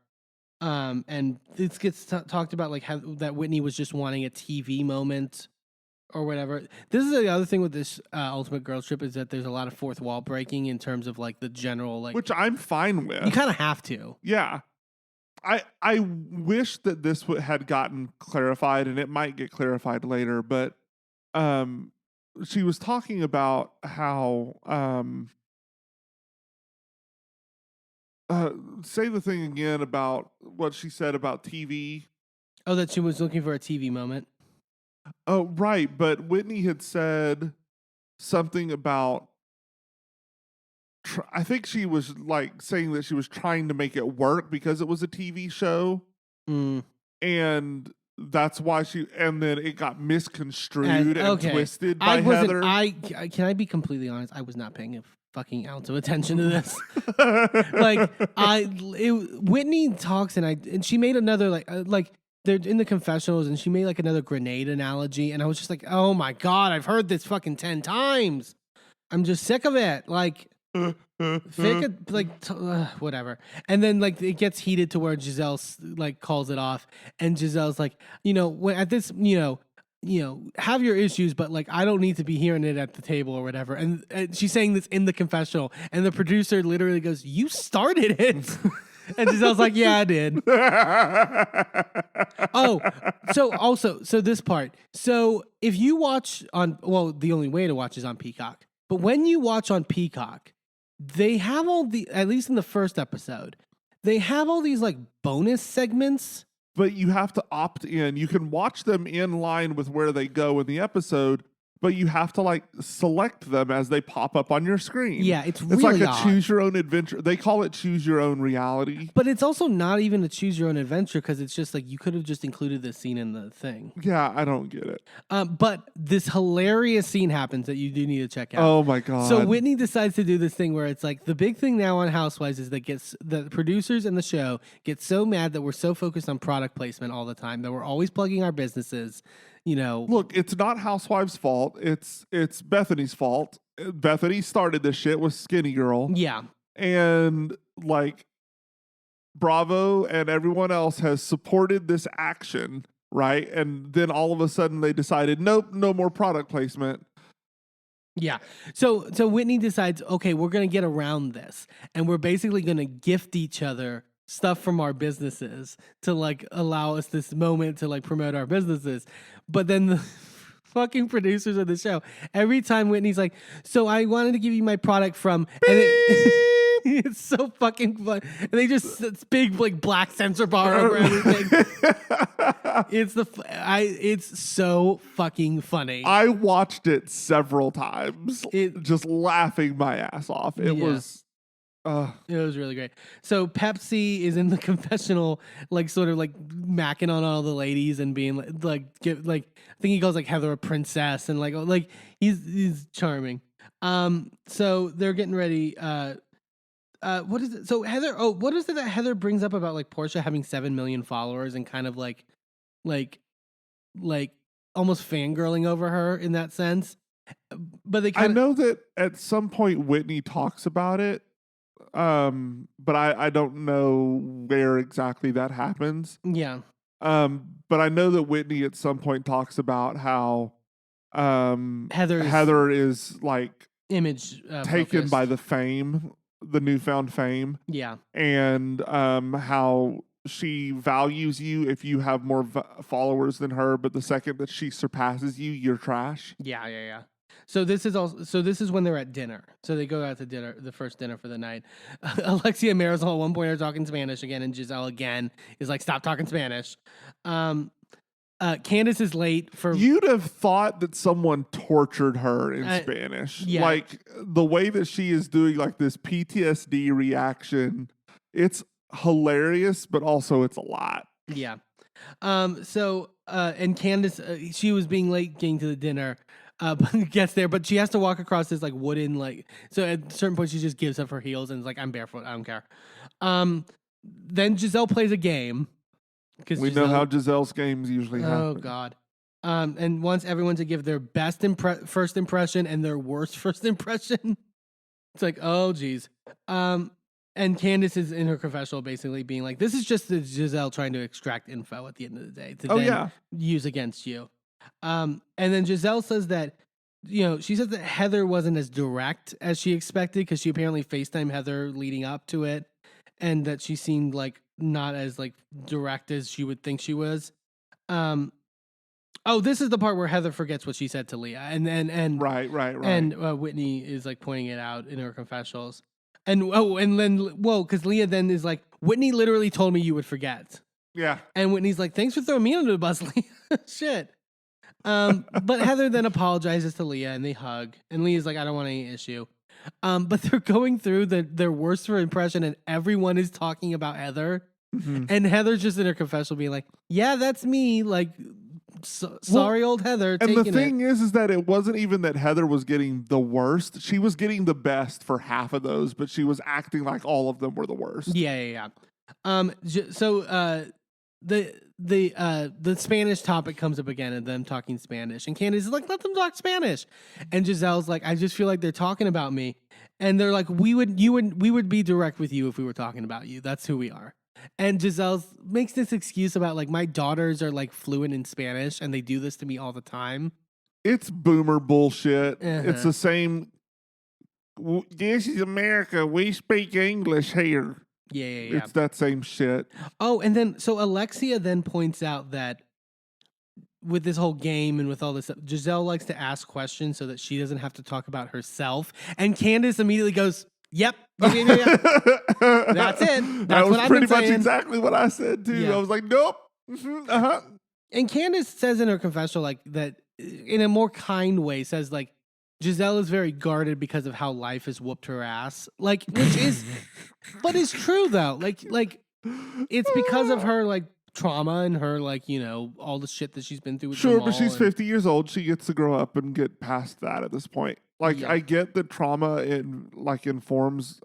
And this gets talked about like how that Whitney was just wanting a TV moment or whatever. This is the other thing with this Ultimate Girls Trip is that there's a lot of fourth wall breaking in terms of like the general like, which I'm fine with. You kind of have to. Yeah. I wish that this had gotten clarified, and it might get clarified later, but she was talking about how say the thing again about what she said about TV. Oh, that she was looking for a TV moment. Oh, right. But Whitney had said something about, I think she was like saying that she was trying to make it work because it was a TV show. And that's why and then it got misconstrued and twisted by Heather. Can I be completely honest? I was not paying a fucking ounce of attention to this. Whitney talks and she made another like they're in the confessionals and she made like another grenade analogy and I was just like, oh my God, I've heard this fucking 10 times. I'm just sick of it. Like, whatever. And then like it gets heated to where Giselle like calls it off and Giselle's like, when at this, have your issues, but like I don't need to be hearing it at the table or whatever. And she's saying this in the confessional, and the producer literally goes, "You started it." And Giselle's like, "Yeah, I did." So this part. So if you watch the only way to watch is on Peacock. But when you watch on Peacock, they have at least in the first episode, they have all these like bonus segments. But you have to opt in. You can watch them in line with where they go in the episode, but you have to like select them as they pop up on your screen. Yeah, it's like really a choose your own adventure. They call it choose your own reality. But it's also not even a choose your own adventure because it's just like you could have just included this scene in the thing. Yeah, I don't get it. But this hilarious scene happens that you do need to check out. Oh my God. So Whitney decides to do this thing where it's like the big thing now on Housewives is that the producers and the show get so mad that we're so focused on product placement all the time that we're always plugging our businesses. Look, it's not Housewives' fault. It's Bethany's fault. Bethany started this shit with Skinny Girl. Yeah. And like Bravo and everyone else has supported this action, right? And then all of a sudden they decided, nope, no more product placement. Yeah. So Whitney decides, okay, we're going to get around this. And we're basically going to gift each other stuff from our businesses to like allow us this moment to like promote our businesses. But then the fucking producers of the show, every time Whitney's like, so I wanted to give you my product from, and it's so fucking fun. And they just, it's big like black censor bar over everything. It's so fucking funny. I watched it several times, just laughing my ass off. It was really great. So Pepsi is in the confessional, like sort of like macking on all the ladies and being like I think he calls like Heather a princess and like he's charming. So they're getting ready. What is it? So Heather. Oh, what is it that Heather brings up about like Portia having 7 million followers and kind of like almost fangirling over her in that sense? But I know that at some point Whitney talks about it. But I don't know where exactly that happens. Yeah. But I know that Whitney at some point talks about how Heather is like image taken focused by the newfound fame. Yeah. And how she values you if you have more followers than her, but the second that she surpasses you, you're trash. Yeah. So this is when they're at dinner. So they go out to dinner, the first dinner for the night. Alexia and Marisol at one point are talking Spanish again, and Giselle again is like, stop talking Spanish. Candace is late for... You'd have thought that someone tortured her in Spanish. Yeah. Like, the way that she is doing like this PTSD reaction, it's hilarious, but also it's a lot. Yeah. And Candace, she was being late getting to the dinner, gets there, but she has to walk across this like wooden, like, so at a certain point she just gives up her heels and is like, I'm barefoot, I don't care. Then Giselle plays a game. We know how Giselle's games usually happen. Oh, God. And wants everyone to give their best first impression and their worst first impression. It's like, oh, geez. And Candace is in her confessional basically being like, this is just Giselle trying to extract info at the end of the day to use against you. And then Giselle says that, she says that Heather wasn't as direct as she expected because she apparently FaceTimed Heather leading up to it, and that she seemed like not as like direct as she would think she was. This is the part where Heather forgets what she said to Leah, and right. And Whitney is like pointing it out in her confessionals. Because Leah then is like, Whitney literally told me you would forget. Yeah. And Whitney's like, thanks for throwing me under the bus, Leah. Shit. But Heather then apologizes to Leah and they hug. And Leah's like, I don't want any issue. But they're going through their worst for impression and everyone is talking about Heather. Mm-hmm. And Heather's just in her confessional being like, yeah, that's me. Like, sorry, old Heather. And the thing is that it wasn't even that Heather was getting the worst. She was getting the best for half of those, but she was acting like all of them were the worst. Yeah. The Spanish topic comes up again and them talking Spanish. And Candace is like, let them talk Spanish. And Giselle's like, I just feel like they're talking about me. And they're like, we would be direct with you if we were talking about you. That's who we are. And Giselle makes this excuse about like, my daughters are like fluent in Spanish and they do this to me all the time. It's boomer bullshit. Uh-huh. It's the same. This is America. We speak English here. Yeah. It's that same shit. Oh, and then so Alexia then points out that with this whole game and with all this stuff, Giselle likes to ask questions so that she doesn't have to talk about herself. And Candace immediately goes, Yep. That's it. That's that was what pretty much exactly what I said too. Yeah. I was like, nope. Mm-hmm, uh-huh. And Candace says in her confessional, like that in a more kind way, says like Giselle is very guarded because of how life has whooped her ass. Like, which is, but it's true though. Like it's because of her like trauma and her like, all the shit that she's been through with Sure, but she's 50 years old. She gets to grow up and get past that at this point. Like, yeah. I get that trauma informs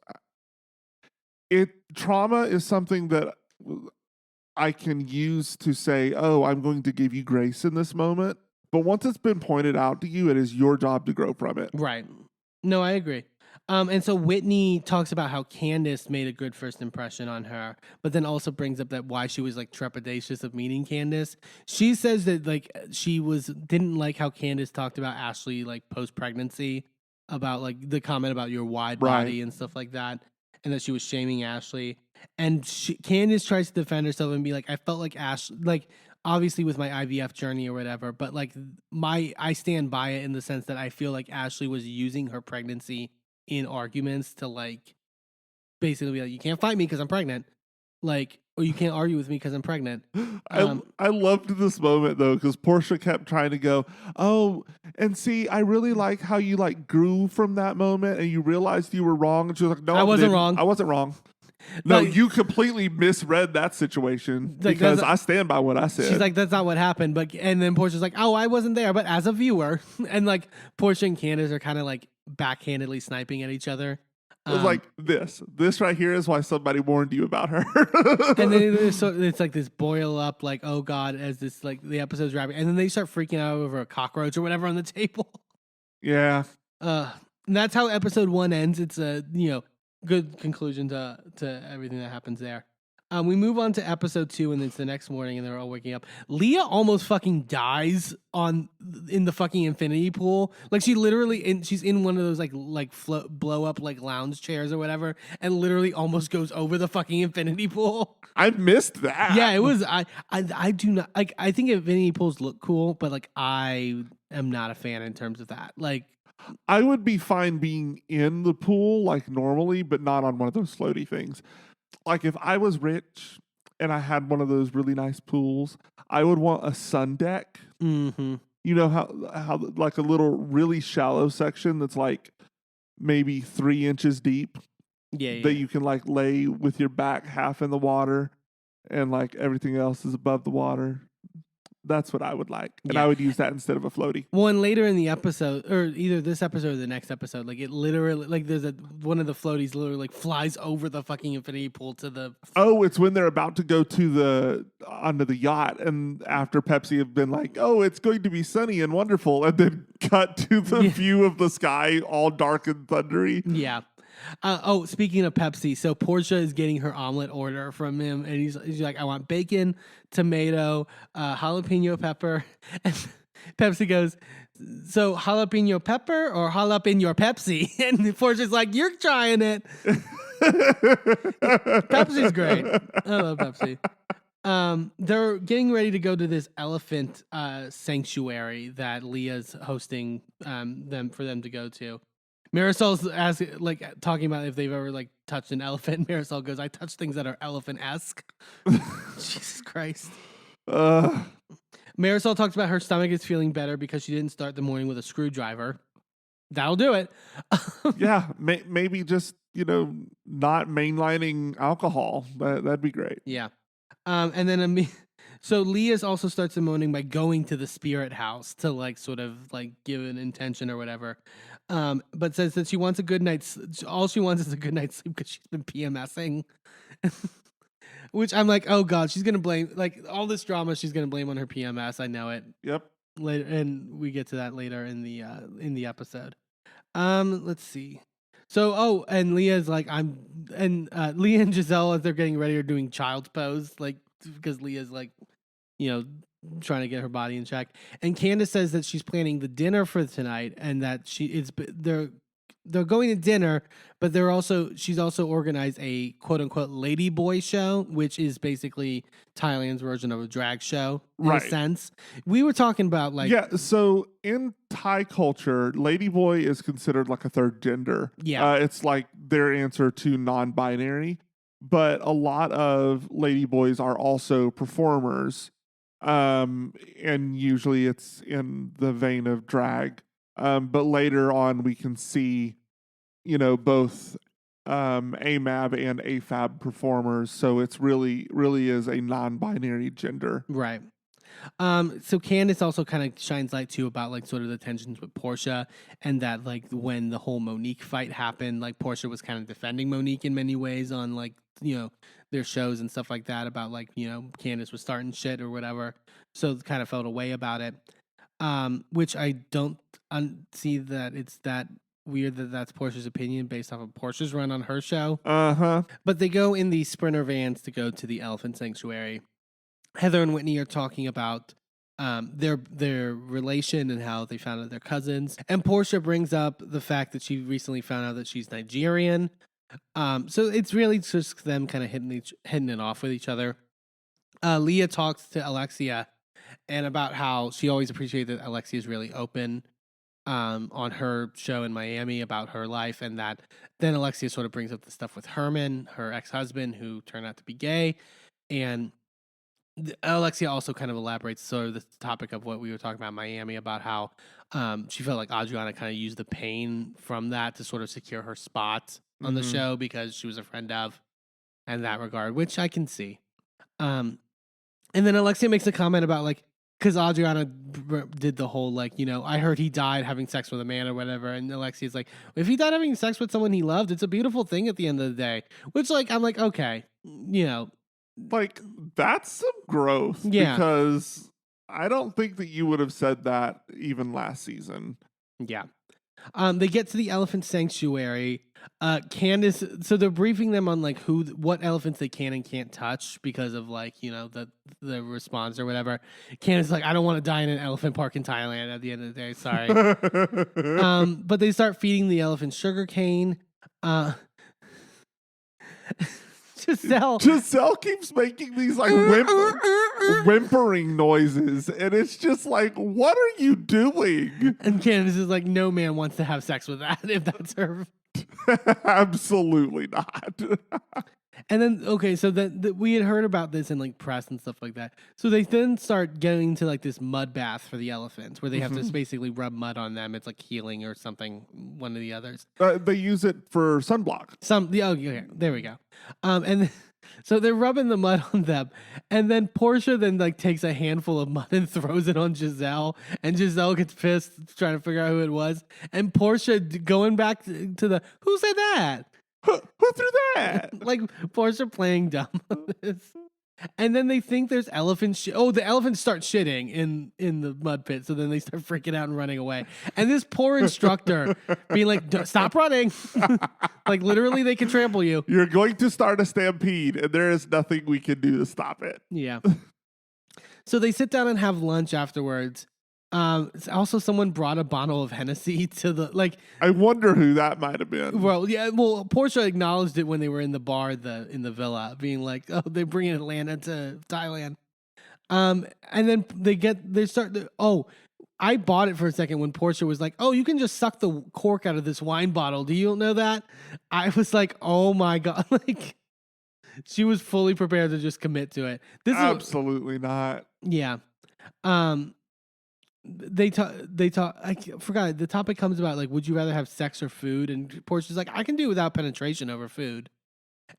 it. Trauma is something that I can use to say, oh, I'm going to give you grace in this moment. But once it's been pointed out to you, it is your job to grow from it. Right. No, I agree. And so Whitney talks about how Candace made a good first impression on her, but then also brings up that why she was like trepidatious of meeting Candace. She says that like she didn't like how Candace talked about Ashley like post pregnancy, about like the comment about your wide body and stuff like that. and that she was shaming Ashley. And Candace tries to defend herself and be like, I felt like obviously with my IVF journey or whatever, but like I stand by it in the sense that I feel like Ashley was using her pregnancy in arguments to like basically be like, you can't fight me because I'm pregnant, like, or you can't argue with me because I'm pregnant. I loved this moment though, because Portia kept trying to go, oh, and see, I really like how you like grew from that moment and you realized you were wrong. And she was like, no, I wasn't wrong. No, like, you completely misread that situation because I stand by what I said. She's like, that's not what happened. And then Portia's like, oh, I wasn't there, but as a viewer. And like Portia and Candace are kind of like backhandedly sniping at each other. It was like this right here is why somebody warned you about her. And then it's like this boil up, like, oh God, as this like the episode's wrapping. And then they start freaking out over a cockroach or whatever on the table. Yeah. And that's how episode 1 ends. It's a, good conclusion to everything that happens there. We move on to episode 2, and it's the next morning, and they're all waking up. Leah almost fucking dies in the fucking infinity pool. Like she literally, she's in one of those like blow up like lounge chairs or whatever, and literally almost goes over the fucking infinity pool. I missed that. Yeah, it was. I do not like. I think infinity pools look cool, but like I am not a fan in terms of that. Like. I would be fine being in the pool like normally, but not on one of those floaty things. Like if I was rich and I had one of those really nice pools, I would want a sun deck. Mm-hmm. You know how like a little really shallow section that's like maybe 3 inches deep. Yeah. That you can like lay with your back half in the water and like everything else is above the water. That's what I would like. And I would use that instead of a floaty. Well, and later in the episode, or either this episode or the next episode, like it literally, like there's one of the floaties literally like flies over the fucking infinity pool to the... Oh, it's when they're about to go onto the yacht, and after Pepsi have been like, oh, it's going to be sunny and wonderful, and then cut to the view of the sky all dark and thundery. Yeah. Speaking of Pepsi, so Portia is getting her omelet order from him, and he's like, I want bacon, tomato, jalapeno pepper. And Pepsi goes, so jalapeno pepper or jalapeno Pepsi? And Portia's like, you're trying it. Pepsi's great. I love Pepsi. They're getting ready to go to this elephant sanctuary that Leah's hosting for them to go to. Marisol's talking about if they've ever like touched an elephant. Marisol goes, I touch things that are elephant-esque. Jesus Christ. Marisol talks about her stomach is feeling better because she didn't start the morning with a screwdriver. That'll do it. Yeah, maybe just, not mainlining alcohol. That'd be great. Yeah. And then so Leah also starts the morning by going to the spirit house to like sort of like give an intention or whatever. But says that she wants all she wants is a good night's sleep because she's been PMSing. Which I'm like, oh God, she's gonna blame like all this drama. She's gonna blame on her PMS. I know it. Yep. Later, and we get to that later in the episode. Let's see. So, and Leah's like, Leah and Giselle, as they're getting ready, are doing child's pose, like because Leah's like, trying to get her body in check. And Candace says that she's planning the dinner for tonight, and that they're going to dinner, but she's also organized a quote unquote lady boy show, which is basically Thailand's version of a drag show in a sense. We were talking about so in Thai culture, lady boy is considered like a third gender. Yeah. It's like their answer to non-binary, but a lot of lady boys are also performers. And usually it's in the vein of drag. But later on we can see, both AMAB and AFAB performers. So it's really is a non-binary gender. Right. So Candace also kind of shines light too about like sort of the tensions with Portia, and that like when the whole Monique fight happened, like Portia was kind of defending Monique in many ways on like, their shows and stuff like that about like, Candace was starting shit or whatever. So kind of felt a way about it. Which I don't see that it's that weird that that's Portia's opinion based off of Portia's run on her show. Uh-huh. But they go in the Sprinter vans to go to the elephant sanctuary. Heather and Whitney are talking about their relation and how they found out they're cousins. And Portia brings up the fact that she recently found out that she's Nigerian. So it's really just them kind of hitting it off with each other. Leah talks to Alexia and about how she always appreciated that Alexia is really open on her show in Miami about her life, and that then Alexia sort of brings up the stuff with Herman, her ex-husband, who turned out to be gay, and Alexia also kind of elaborates sort of the topic of what we were talking about in Miami about how she felt like Adriana kind of used the pain from that to sort of secure her spot on the show because she was a friend of, in that regard, which I can see. And then Alexia makes a comment about like, because Adriana did the whole like, I heard he died having sex with a man or whatever, and Alexia's like, if he died having sex with someone he loved, it's a beautiful thing at the end of the day. Which like I'm like, okay, like that's some growth. Yeah. Because I don't think that you would have said that even last season. Yeah. They get to the elephant sanctuary. Candace, so they're briefing them on like what elephants they can and can't touch because of like, the response or whatever. Candace is like, I don't want to die in an elephant park in Thailand at the end of the day. Sorry. But they start feeding the elephant sugar cane. Giselle keeps making these like whimpering noises, and it's just like, what are you doing? And Candace is like, no man wants to have sex with that if that's her. Absolutely not. And then, okay, so we had heard about this in like press and stuff like that. So they then start getting to like this mud bath for the elephants where they have to basically rub mud on them. It's like healing or something, one of the others. They use it for sunblock. Okay, there we go. And so they're rubbing the mud on them. And then Portia then like takes a handful of mud and throws it on Giselle. And Giselle gets pissed trying to figure out who it was. And Portia going back to the, who said that? Who threw that? Like Portia playing dumb on this. And then they think there's elephant the elephants start shitting in the mud pit. So then they start freaking out and running away. And this poor instructor being like, stop running. Like literally they can trample you. You're going to start a stampede and there is nothing we can do to stop it. Yeah. So they sit down and have lunch afterwards. Also, someone brought a bottle of Hennessy to the like. I wonder who that might have been. Well, yeah. Well, Portia acknowledged it when they were in the bar, in the villa, being like, "Oh, they're bringing Atlanta to Thailand." And then I bought it for a second when Portia was like, "Oh, you can just suck the cork out of this wine bottle. Do you know that?" I was like, "Oh my god!" Like, she was fully prepared to just commit to it. Absolutely not. Yeah. They talk. I forgot. The topic comes about like, would you rather have sex or food? And Portia's like, I can do without penetration over food.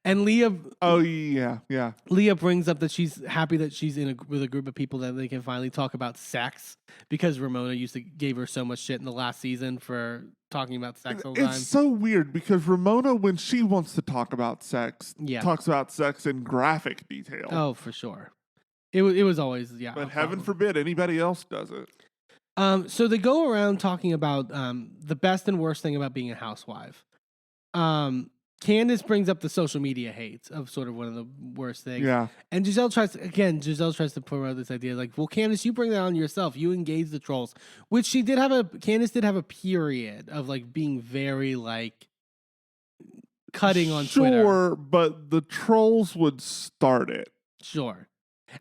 And Leah. Oh yeah. Leah brings up that she's happy that she's with a group of people that they can finally talk about sex because Ramona gave her so much shit in the last season for talking about sex all the time. It's so weird because Ramona, when she wants to talk about sex, talks about sex in graphic detail. Oh, for sure. It was always But heaven forbid anybody else does it. So they go around talking about the best and worst thing about being a housewife. Candace brings up the social media hate of sort of one of the worst things. Yeah. And Giselle tries to promote this idea like, well, Candace, you bring that on yourself. You engage the trolls, which Candace did have a period of like being very like cutting on Twitter. Sure, but the trolls would start it. Sure.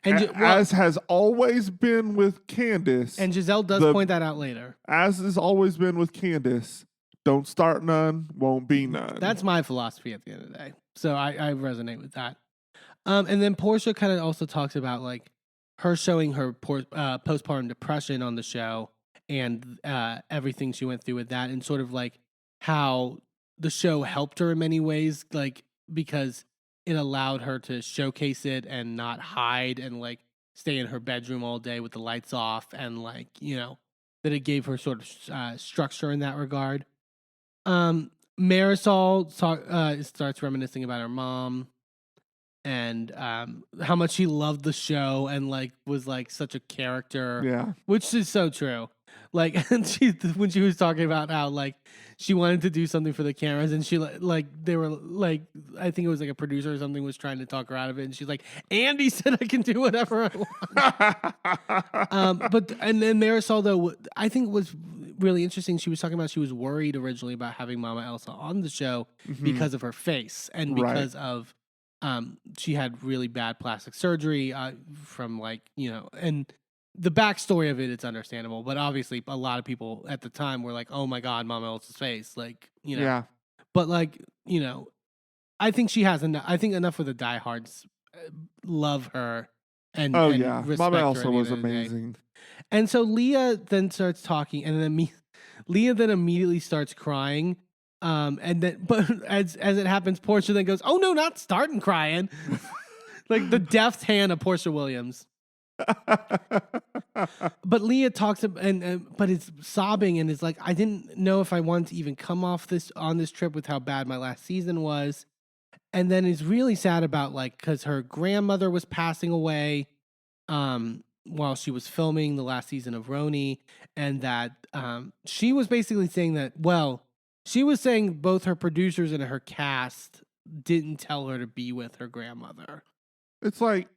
And as has always been with Candace. And Giselle does point that out later. As has always been with Candace, don't start none, won't be none. That's my philosophy at the end of the day. So I resonate with that. And then Portia kind of also talks about like her showing her postpartum depression on the show and everything she went through with that, and sort of like how the show helped her in many ways, like because it allowed her to showcase it and not hide and like stay in her bedroom all day with the lights off, and like, that it gave her sort of structure in that regard. Marisol starts reminiscing about her mom and how much she loved the show and like was like such a character. Yeah. Which is so true. Like, and when she was talking about how like she wanted to do something for the cameras, and she like they were like, I think it was like a producer or something was trying to talk her out of it, and she's like, Andy said I can do whatever I want. But then Marisol though, I think was really interesting. She was talking about she was worried originally about having Mama Elsa on the show because of her face and because of she had really bad plastic surgery from and the backstory of it's understandable, but obviously a lot of people at the time were like, "Oh my God, Mama Elsa's face!" Yeah. But I think she has enough. I think enough of the diehards love her and respect Mama her Elsa at the was end of the day. amazing. And so Leah then starts talking, and then Leah then immediately starts crying. And then, but as it happens, Portia then goes, "Oh no, not starting crying," like the deft hand of Portia Williams. But Leah talks but it's sobbing and is like, "I didn't know if I wanted to even come on this trip with how bad my last season was." And then is really sad about because her grandmother was passing away while she was filming the last season of Roni, and that she was basically saying that, she was saying both her producers and her cast didn't tell her to be with her grandmother. It's like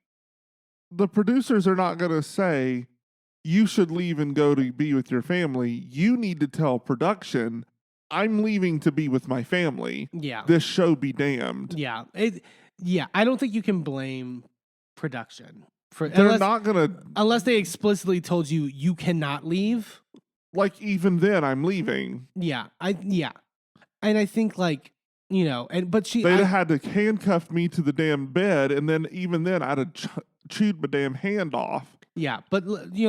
the producers are not going to say you should leave and go to be with your family. You need to tell production, I'm leaving to be with my family. Yeah. This show be damned. Yeah. I don't think you can blame production unless they explicitly told you cannot leave. Like even then I'm leaving. Yeah. And I think but they'd have had to handcuff me to the damn bed, and then even then I'd have chewed my damn hand off. Yeah, but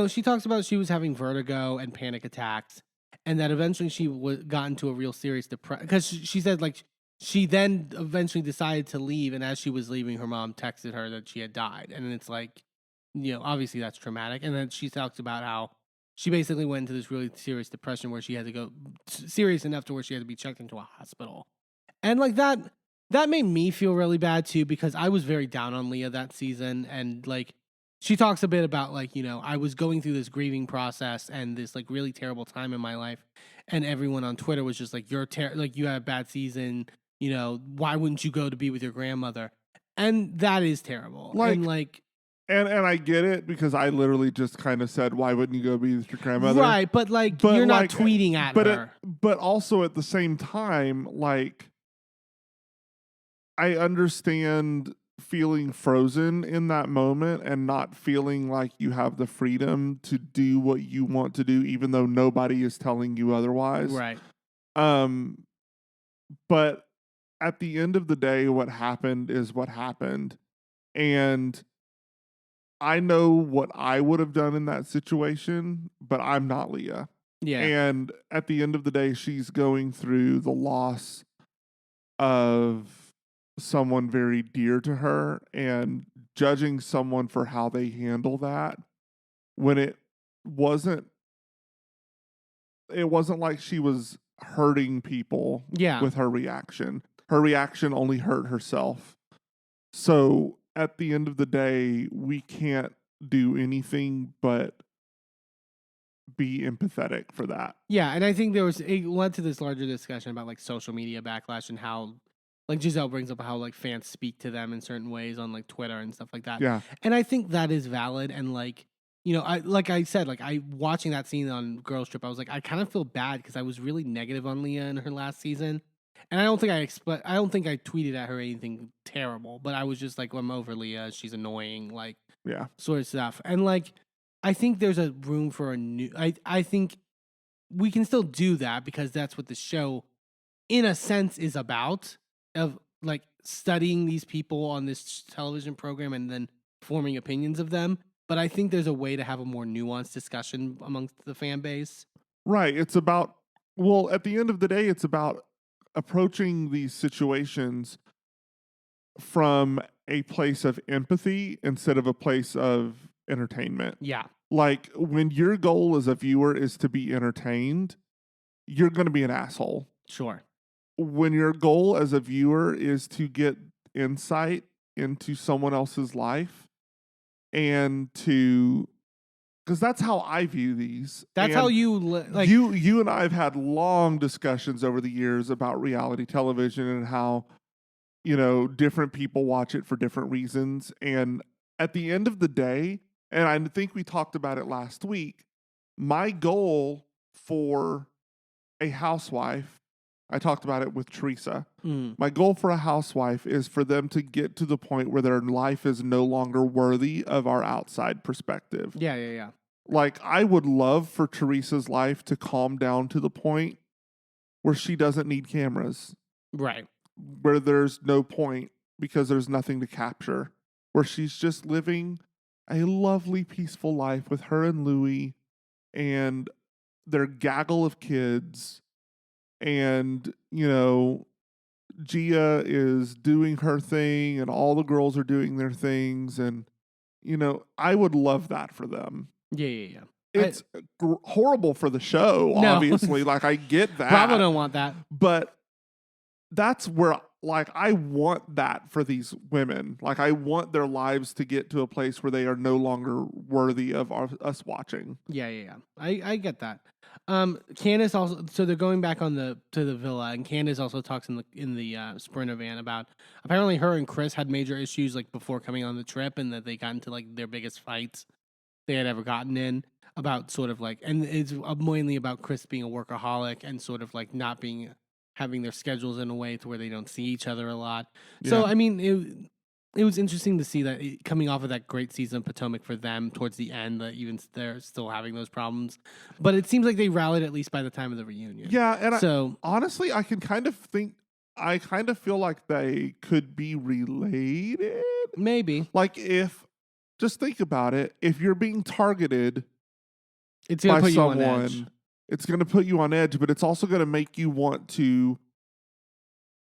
she talks about she was having vertigo and panic attacks, and that eventually she got into a real serious depression because she said she then eventually decided to leave, and as she was leaving, her mom texted her that she had died, and it's obviously that's traumatic. And then she talks about how she basically went into this really serious depression where she had to go serious enough to where she had to be checked into a hospital. And that made me feel really bad too, because I was very down on Leah that season. And she talks a bit about I was going through this grieving process and this really terrible time in my life. And everyone on Twitter was just you're you had a bad season. Why wouldn't you go to be with your grandmother? And that is terrible. And I get it, because I literally just kind of said, why wouldn't you go be with your grandmother? Right, but you're not tweeting at her. But also at the same time, I understand feeling frozen in that moment and not feeling like you have the freedom to do what you want to do, even though nobody is telling you otherwise. Right. But at the end of the day, what happened is what happened. And I know what I would have done in that situation, but I'm not Leah. Yeah. And at the end of the day, she's going through the loss of someone very dear to her, and judging someone for how they handle that when it wasn't like she was hurting people with her reaction. Her reaction only hurt herself. So at the end of the day, we can't do anything but be empathetic for that. Yeah, and I think it led to this larger discussion about social media backlash and how Giselle brings up how fans speak to them in certain ways on Twitter and stuff like that. Yeah. And I think that is valid. And I said, watching that scene on Girls Trip, I was I kind of feel bad because I was really negative on Leah in her last season. And I don't think I tweeted at her anything terrible, but I was just I'm over Leah. She's annoying, sort of stuff. And I think there's a room for a new. I think we can still do that because that's what the show, in a sense, is about. Of studying these people on this television program and then forming opinions of them. But I think there's a way to have a more nuanced discussion amongst the fan base. Right. It's about, at the end of the day, it's about approaching these situations from a place of empathy instead of a place of entertainment. Yeah. When your goal as a viewer is to be entertained, you're going to be an asshole. Sure. When your goal as a viewer is to get insight into someone else's life and because that's how I view these. That's how you you and I have had long discussions over the years about reality television and how different people watch it for different reasons. And at the end of the day, and I think we talked about it last week, my goal for a housewife, I talked about it with Teresa. Mm. My goal for a housewife is for them to get to the point where their life is no longer worthy of our outside perspective. Yeah. Like, I would love for Teresa's life to calm down to the point where she doesn't need cameras. Right. Where there's no point because there's nothing to capture. Where she's just living a lovely, peaceful life with her and Louie and their gaggle of kids. And, you know, Gia is doing her thing and all the girls are doing their things. And, you know, I would love that for them. Yeah. It's horrible for the show, No. obviously. Like, I get that. Bravo don't want that. But that's where, like, I want that for these women. Like, I want their lives to get to a place where they are no longer worthy of us watching. Yeah. I get that. Candace also, so they're going back to the villa, and Candace also talks in the Sprinter van about apparently her and Chris had major issues like before coming on the trip, and that they got into like their biggest fights they had ever gotten in about sort of like, and it's mainly about Chris being a workaholic and sort of like not having their schedules in a way to where they don't see each other a lot. Yeah. So I mean, it was interesting to see that coming off of that great season of Potomac for them towards the end, that even they're still having those problems. But it seems like they rallied at least by the time of the reunion. Yeah, and so honestly, I kind of feel like they could be related. Maybe. Like, just think about it. If you're being targeted it's gonna by put someone, you on edge. It's going to put you on edge, but it's also going to make you want to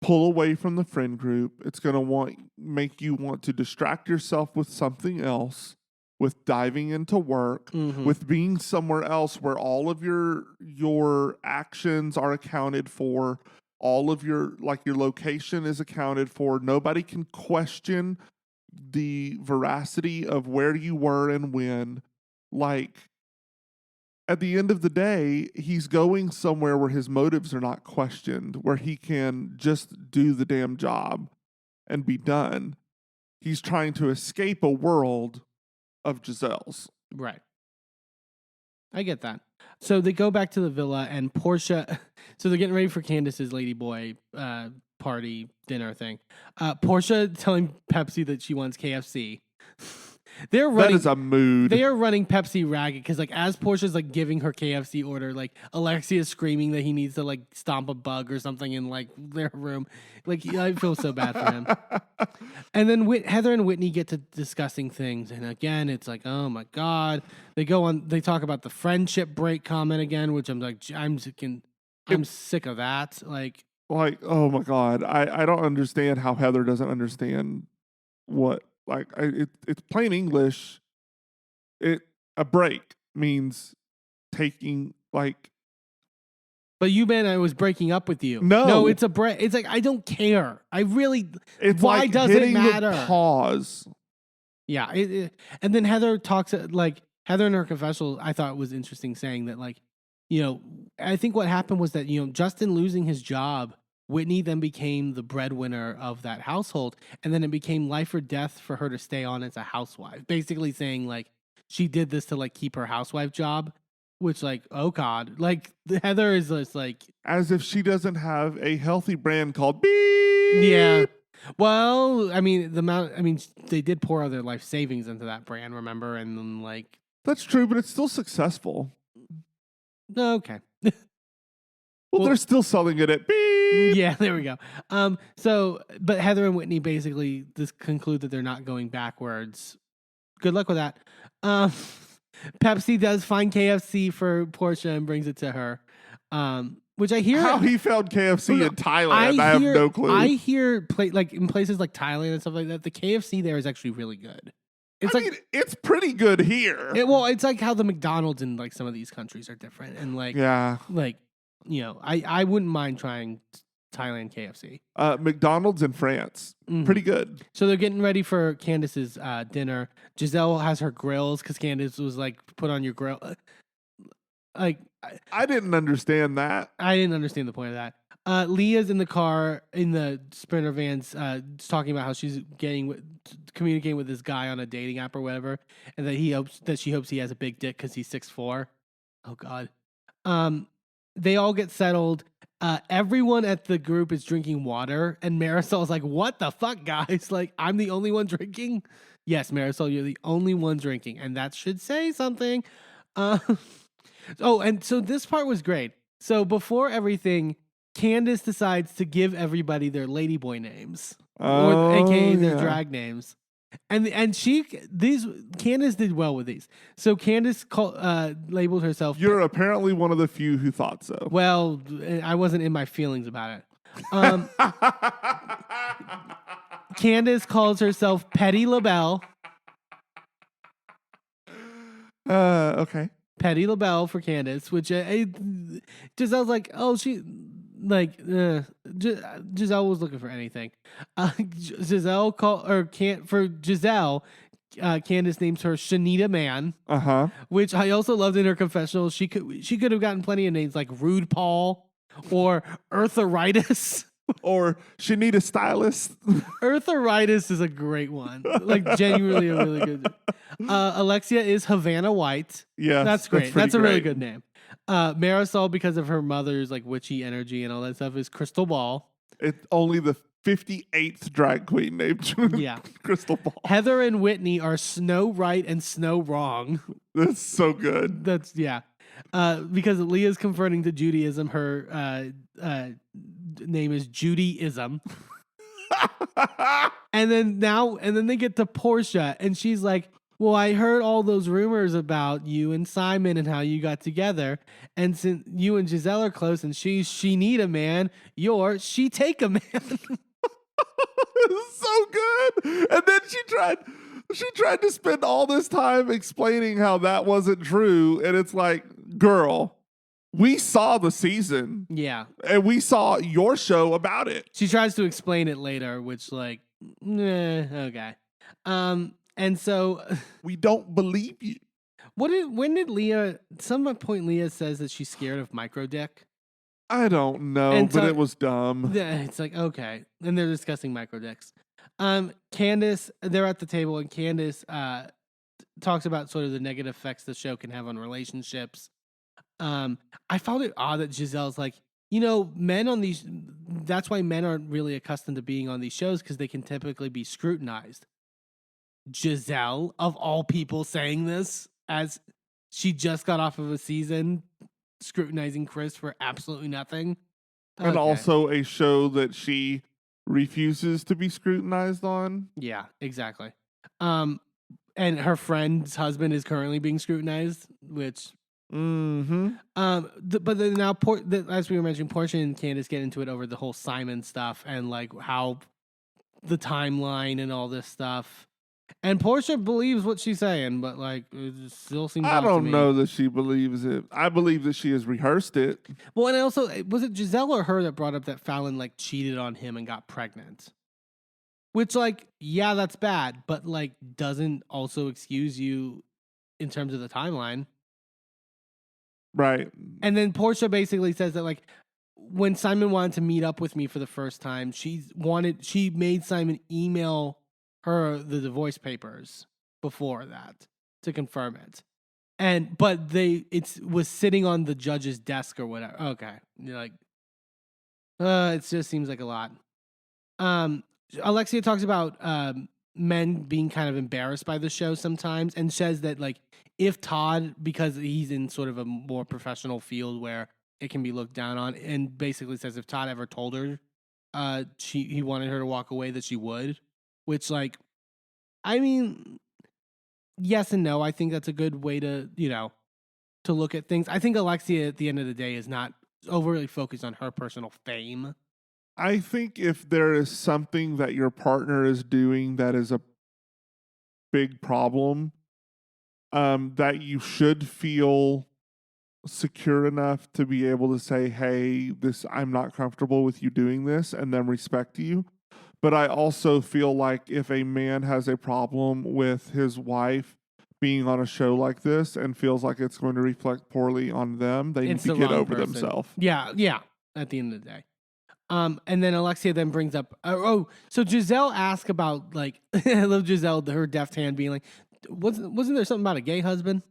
pull away from the friend group. It's going to make you want to distract yourself with something else, with diving into work, with being somewhere else where all of your actions are accounted for, all of your location is accounted for. Nobody can question the veracity of where you were and when. Like, at the end of the day, he's going somewhere where his motives are not questioned, where he can just do the damn job and be done. He's trying to escape a world of Giselle's. Right. I get that. So they go back to the villa, and Portia, so they're getting ready for Candace's ladyboy party dinner thing. Portia telling Pepsi that she wants KFC. That is a mood. They are running Pepsi ragged because, like, as Portia's like giving her KFC order, like Alexia's screaming that he needs to like stomp a bug or something in like their room. Like, I feel so bad for him. And then Heather and Whitney get to discussing things, and again, it's like, oh my god. They talk about the friendship break comment again, which I'm like, I'm sick of that. Like, oh my god, I don't understand how Heather doesn't understand what. Like, it's plain English. A break means taking, like. But you meant I was breaking up with you. No, it's a break. It's like, I don't care. I really. It's why like does it matter? The pause. Yeah, and then Heather talks like Heather in her confessional. I thought was interesting, saying that, like, you know, I think what happened was that, you know, Justin losing his job, Whitney then became the breadwinner of that household, and then it became life or death for her to stay on as a housewife. Basically saying, like, she did this to, like, keep her housewife job, which, like, oh God. Like, Heather is just, like... As if she doesn't have a healthy brand called Beep! Yeah. Well, I mean, they did pour all their life savings into that brand, remember? And then, like... That's true, but it's still successful. Okay. Well, they're still selling it at Beep. Yeah, there we go. But Heather and Whitney basically just conclude that they're not going backwards. Good luck with that. Pepsi does find KFC for Portia and brings it to her. Which I hear how he found KFC in Thailand. I have no clue. I hear like in places like Thailand and stuff like that, the KFC there is actually really good. It's pretty good here. It's like how the McDonald's in like some of these countries are different, and like you know, I wouldn't mind trying Thailand KFC. McDonald's in France. Pretty good. So they're getting ready for Candace's dinner. Giselle has her grills because Candace was like, put on your grill. Like, I didn't understand that. I didn't understand the point of that. Leah's in the car in the Sprinter vans talking about how she's communicating with this guy on a dating app or whatever, and that she hopes he has a big dick because he's 6'4". Oh God. They all get settled. Everyone at the group is drinking water, and Marisol's like, "What the fuck, guys? Like, I'm the only one drinking." Yes, Marisol, you're the only one drinking, and that should say something. And so this part was great. So before everything, Candace decides to give everybody their ladyboy names, or aka their drag names. And Candace did well with these. So Candace labeled herself. You're apparently one of the few who thought so. Well, I wasn't in my feelings about it. Candace calls herself Petty LaBelle. Okay. Petty LaBelle for Candace, which Giselle's like, oh, she like Giselle was looking for anything. Giselle Candace names her Shanita Man. Which I also loved in her confessional. She could have gotten plenty of names like Rude Paul or Eartharitis. Or Shanita Stylist. Eartharitis is a great one. Like, genuinely a really good. Alexia is Havana White. Yeah, that's great. That's a really good name. Marisol, because of her mother's like witchy energy and all that stuff, is Crystal Ball. It's only the 58th drag queen named Crystal Ball. Heather and Whitney are Snow Right and Snow Wrong. That's so good. Because Leah's converting to Judaism, her name is Judaism. and then they get to Portia, and she's like, well, I heard all those rumors about you and Simon and how you got together, and since you and Giselle are close, and she need a man, she take a man. It's so good. And then she tried to spend all this time explaining how that wasn't true, and it's like, girl, we saw the season. Yeah. And we saw your show about it. She tries to explain it later, which like, okay. And so we don't believe you. When did Leah, some point Leah says that she's scared of micro dick? I don't know, but it was dumb. Yeah, it's like, okay. And they're discussing micro dicks. Candace, they're at the table, and Candace talks about sort of the negative effects the show can have on relationships. I found it odd that Giselle's like, men on these, that's why men aren't really accustomed to being on these shows, because they can typically be scrutinized. Giselle, of all people, saying this as she just got off of a season scrutinizing Chris for absolutely nothing. Okay. And also a show that she refuses to be scrutinized on. Yeah, exactly. And her friend's husband is currently being scrutinized, which... But then now, as we were mentioning, Portia and Candace get into it over the whole Simon stuff and like how the timeline and all this stuff. And Portia believes what she's saying, but like it still seems. I don't know that she believes it. I believe that she has rehearsed it. Well, and also, was it Giselle or her that brought up that Fallon like cheated on him and got pregnant? Which, like, yeah, that's bad, but like doesn't also excuse you in terms of the timeline. Right. And then Portia basically says that like when Simon wanted to meet up with me for the first time, she made Simon email her the divorce papers before that to confirm it. But it was sitting on the judge's desk or whatever. Okay. You're like, it just seems like a lot. Alexia talks about men being kind of embarrassed by the show sometimes, and says that like if Todd, because he's in sort of a more professional field where it can be looked down on, and basically says if Todd ever told her he wanted her to walk away, that she would, which like, I mean, yes and no. I think that's a good way to, to look at things. I think Alexia at the end of the day is not overly focused on her personal fame. I think if there is something that your partner is doing that is a big problem, that you should feel secure enough to be able to say, hey, I'm not comfortable with you doing this, and then respect you. But I also feel like if a man has a problem with his wife being on a show like this and feels like it's going to reflect poorly on them, they need to get over themselves. Yeah, at the end of the day. And then Alexia then brings up, so Giselle asked about, like, I love Giselle, her deft hand being like, wasn't there something about a gay husband?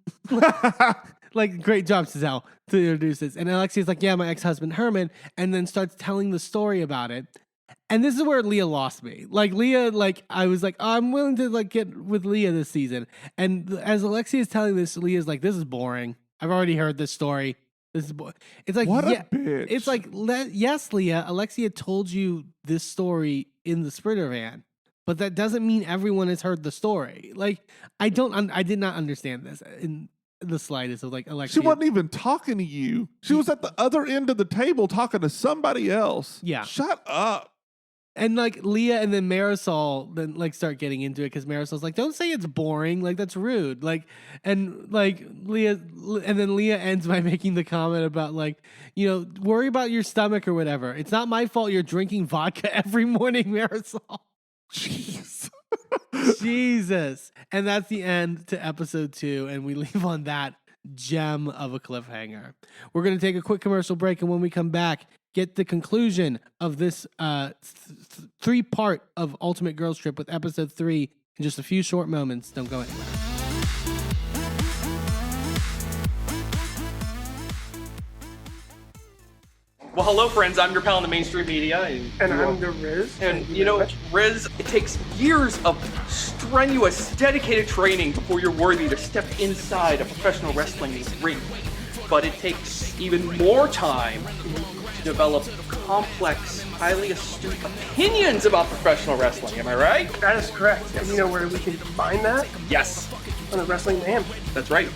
like, great job, Giselle, to introduce this. And Alexia's like, yeah, my ex-husband Herman, and then starts telling the story about it. And this is where Leah lost me. Like, Leah, like, I was like, oh, I'm willing to, like, get with Leah this season. And as Alexia is telling this, Leah's like, this is boring. I've already heard this story. This is It's like, what a bitch. It's like, yes, Leah, Alexia told you this story in the Sprinter van. But that doesn't mean everyone has heard the story. Like, I did not understand this in the slightest. Of like, Alexia. She wasn't even talking to you. She was at the other end of the table talking to somebody else. Yeah. Shut up. And like Leah and then Marisol then like start getting into it because Marisol's like, don't say it's boring. Like, that's rude. Like, and like Leah ends by making the comment about like, you know, worry about your stomach or whatever. It's not my fault you're drinking vodka every morning, Marisol. Jeez. Jesus. And that's the end to episode 2. And we leave on that gem of a cliffhanger. We're going to take a quick commercial break. And when we come back, get the conclusion of this 3-part of Ultimate Girls Trip with episode 3 in just a few short moments. Don't go anywhere. Well, hello, friends. I'm your pal in the mainstream media. And I'm the Riz. And, you know, Riz, it takes years of strenuous, dedicated training before you're worthy to step inside a professional wrestling ring. But it takes even more time to develop complex, highly astute opinions about professional wrestling. Am I right? That is correct. And you know where we can find that? Yes. On the Wrestling Mayhem. That's right.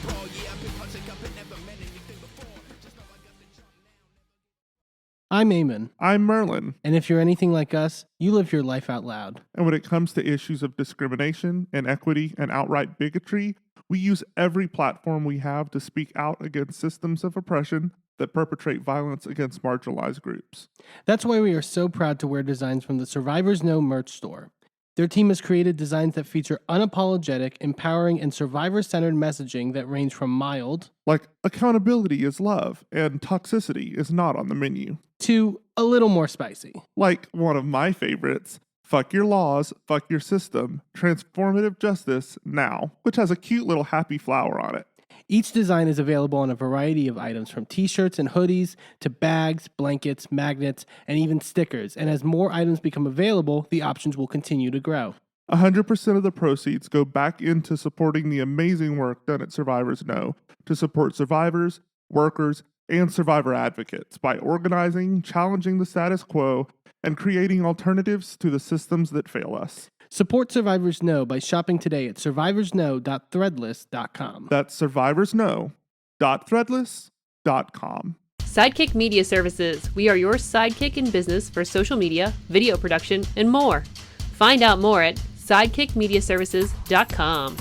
I'm Eamon. I'm Merlin. And if you're anything like us, you live your life out loud. And when it comes to issues of discrimination, inequity, and outright bigotry, we use every platform we have to speak out against systems of oppression that perpetrate violence against marginalized groups. That's why we are so proud to wear designs from the Survivors Know merch store. Their team has created designs that feature unapologetic, empowering, and survivor-centered messaging that range from mild, like accountability is love and toxicity is not on the menu, to a little more spicy. Like one of my favorites, fuck your laws, fuck your system, transformative justice now, which has a cute little happy flower on it. Each design is available on a variety of items from t-shirts and hoodies to bags, blankets, magnets, and even stickers. And as more items become available, the options will continue to grow. 100% of the proceeds go back into supporting the amazing work done at Survivors Know to support survivors, workers, and survivor advocates by organizing, challenging the status quo, and creating alternatives to the systems that fail us. Support Survivors Know by shopping today at survivorsknow.threadless.com. That's survivorsknow.threadless.com. Sidekick Media Services. We are your sidekick in business for social media, video production, and more. Find out more at sidekickmediaservices.com.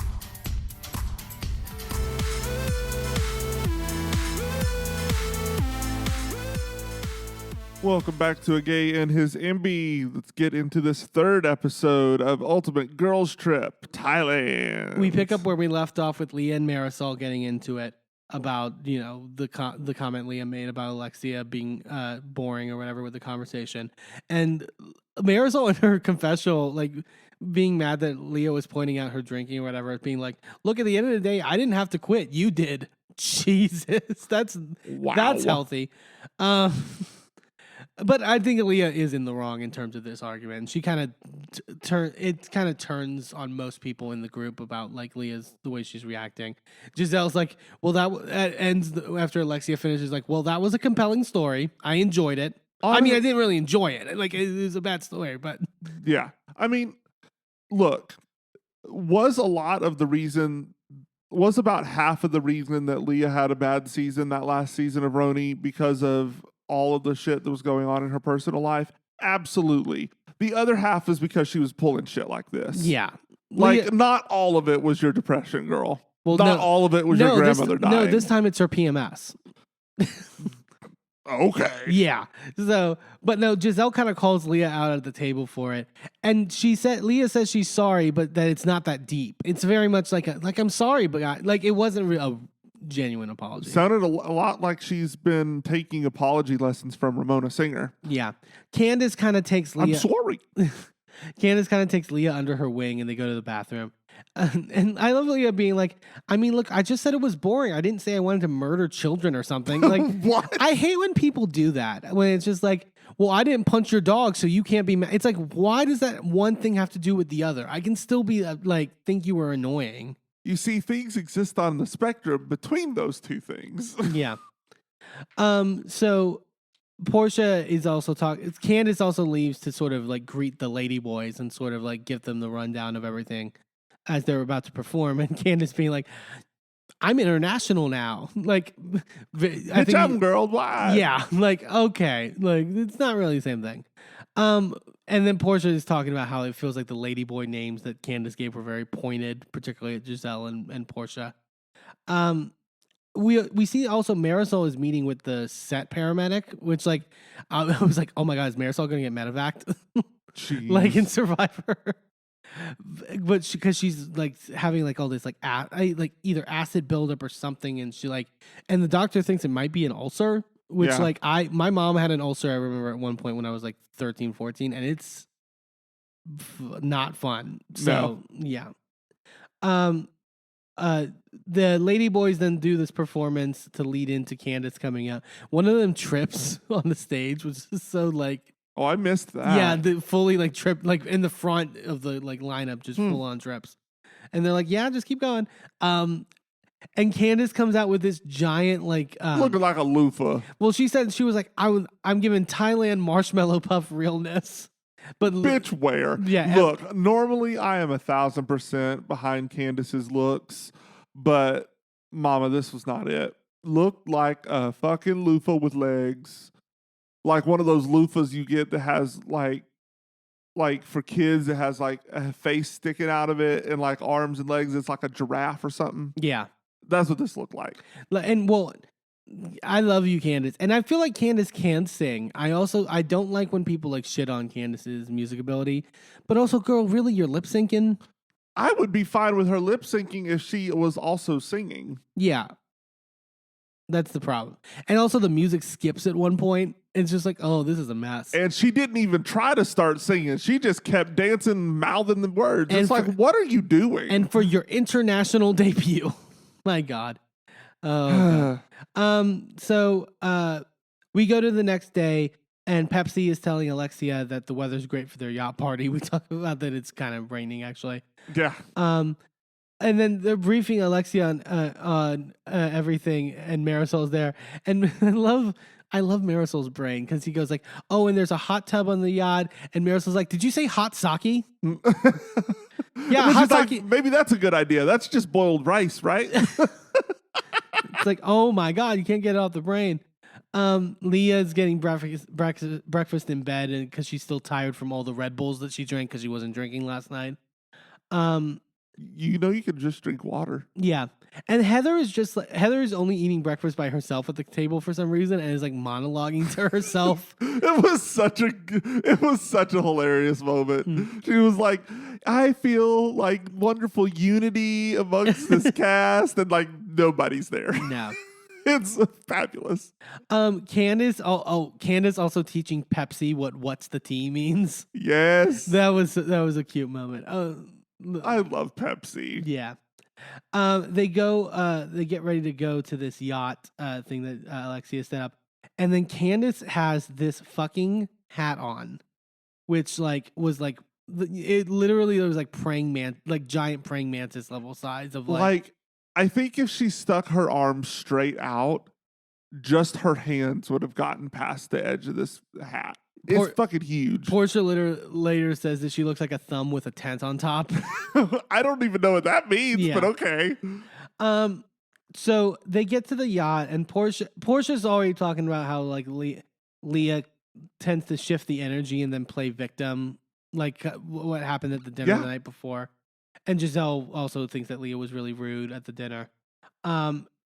Welcome back to A Gay and His Enby. Let's get into this 3rd episode of Ultimate Girls Trip, Thailand. We pick up where we left off with Leah and Marisol getting into it about, you know, the comment Leah made about Alexia being boring or whatever with the conversation. And Marisol in her confessional, like, being mad that Leah was pointing out her drinking or whatever, being like, look, at the end of the day, I didn't have to quit. You did. Jesus. That's healthy. But I think Leah is in the wrong in terms of this argument. And she kind of turns on most people in the group about like Leah's the way she's reacting. Giselle's like, well, that ends after Alexia finishes. Like, well, that was a compelling story. I enjoyed it. I mean, I didn't really enjoy it. Like, it was a bad story, but yeah. I mean, look, was about half of the reason that Leah had a bad season that last season of Roni because of all of the shit that was going on in her personal life? Absolutely. The other half is because she was pulling shit like this. Yeah. Like, Leah, not all of it was your depression, girl. well, not all of it was your grandmother dying. No, this time it's her PMS. Okay. Yeah. So, but no, Giselle kind of calls Leah out at the table for it. And Leah says she's sorry, but that it's not that deep. It's very much like I'm sorry, but it wasn't a genuine apology. Sounded a lot like she's been taking apology lessons from Ramona Singer. Yeah. Candace kind of takes Leah. I'm sorry. Candace kind of takes Leah under her wing and they go to the bathroom. And I love Leah being like, I mean, look, I just said it was boring. I didn't say I wanted to murder children or something. Like, What? I hate when people do that. When it's just like, well, I didn't punch your dog, so you can't be mad. It's like, why does that one thing have to do with the other? I can still be like, think you were annoying. You see, things exist on the spectrum between those two things. Yeah. So Portia is also talking. Candace also leaves to sort of like greet the lady boys and sort of like give them the rundown of everything as they're about to perform. And Candace being like, I'm international now. Like, I think I'm worldwide. Yeah. Like, okay. Like, it's not really the same thing. And then Portia is talking about how it feels like the ladyboy names that Candace gave were very pointed, particularly at Giselle and Portia. We see also Marisol is meeting with the set paramedic, which like I was like, oh my god, is Marisol going to get medevaced like in Survivor? But because she's like having like all this like either acid buildup or something, and she like, and the doctor thinks it might be an ulcer. Which like my mom had an ulcer. I remember at one point when I was like 13, 14, and it's not fun. So yeah. The lady boys then do this performance to lead into Candace coming out. One of them trips on the stage, which is so like, oh, I missed that. Yeah, the fully like trip like in the front of the like lineup, just full on trips. And they're like, yeah, just keep going. And Candace comes out with this giant like looking like a loofah. Well, she said she was like, I'm giving Thailand marshmallow puff realness. But bitch, where? Yeah. Look, normally I am 1,000% behind Candace's looks, but mama, this was not it. Looked like a fucking loofah with legs. Like one of those loofahs you get that has like for kids, it has like a face sticking out of it and like arms and legs. It's like a giraffe or something. Yeah. That's what this looked like. And well, I love you, Candace. And I feel like Candace can sing. I don't like when people like shit on Candace's music ability. But also, girl, really, you're lip syncing? I would be fine with her lip syncing if she was also singing. Yeah. That's the problem. And also the music skips at one point. It's just like, oh, this is a mess. And she didn't even try to start singing. She just kept dancing, mouthing the words. And it's like, what are you doing? And for your international debut. My God. Oh, God. So we go to the next day, and Pepsi is telling Alexia that the weather's great for their yacht party. We talk about that it's kind of raining, actually. Yeah. And then they're briefing Alexia on everything, and Marisol's there. And I love Marisol's brain because he goes like, oh, and there's a hot tub on the yacht. And Marisol's like, did you say hot sake? Yeah, hot sake. Like, maybe that's a good idea. That's just boiled rice, right? It's like, oh my God, you can't get it off the brain. Leah's getting breakfast in bed because she's still tired from all the Red Bulls that she drank because she wasn't drinking last night. You know, you can just drink water. Yeah. And Heather is only eating breakfast by herself at the table for some reason and is like monologuing to herself. It was such a hilarious moment. She was like, I feel like wonderful unity amongst this cast, and like nobody's there. No. It's fabulous. Candace also teaching Pepsi what the tea means. Yes. That was a cute moment. I love Pepsi. Yeah. They get ready to go to this yacht thing that Alexia set up. And then Candace has this fucking hat on, which like was like, it literally was like giant praying mantis level size of like I think if she stuck her arms straight out, just her hands would have gotten past the edge of this hat. It's fucking huge. Portia later says that she looks like a thumb with a tent on top. I don't even know what that means, but okay. So they get to the yacht, and Portia's already talking about how like Leah tends to shift the energy and then play victim, like what happened at the dinner the night before. And Giselle also thinks that Leah was really rude at the dinner.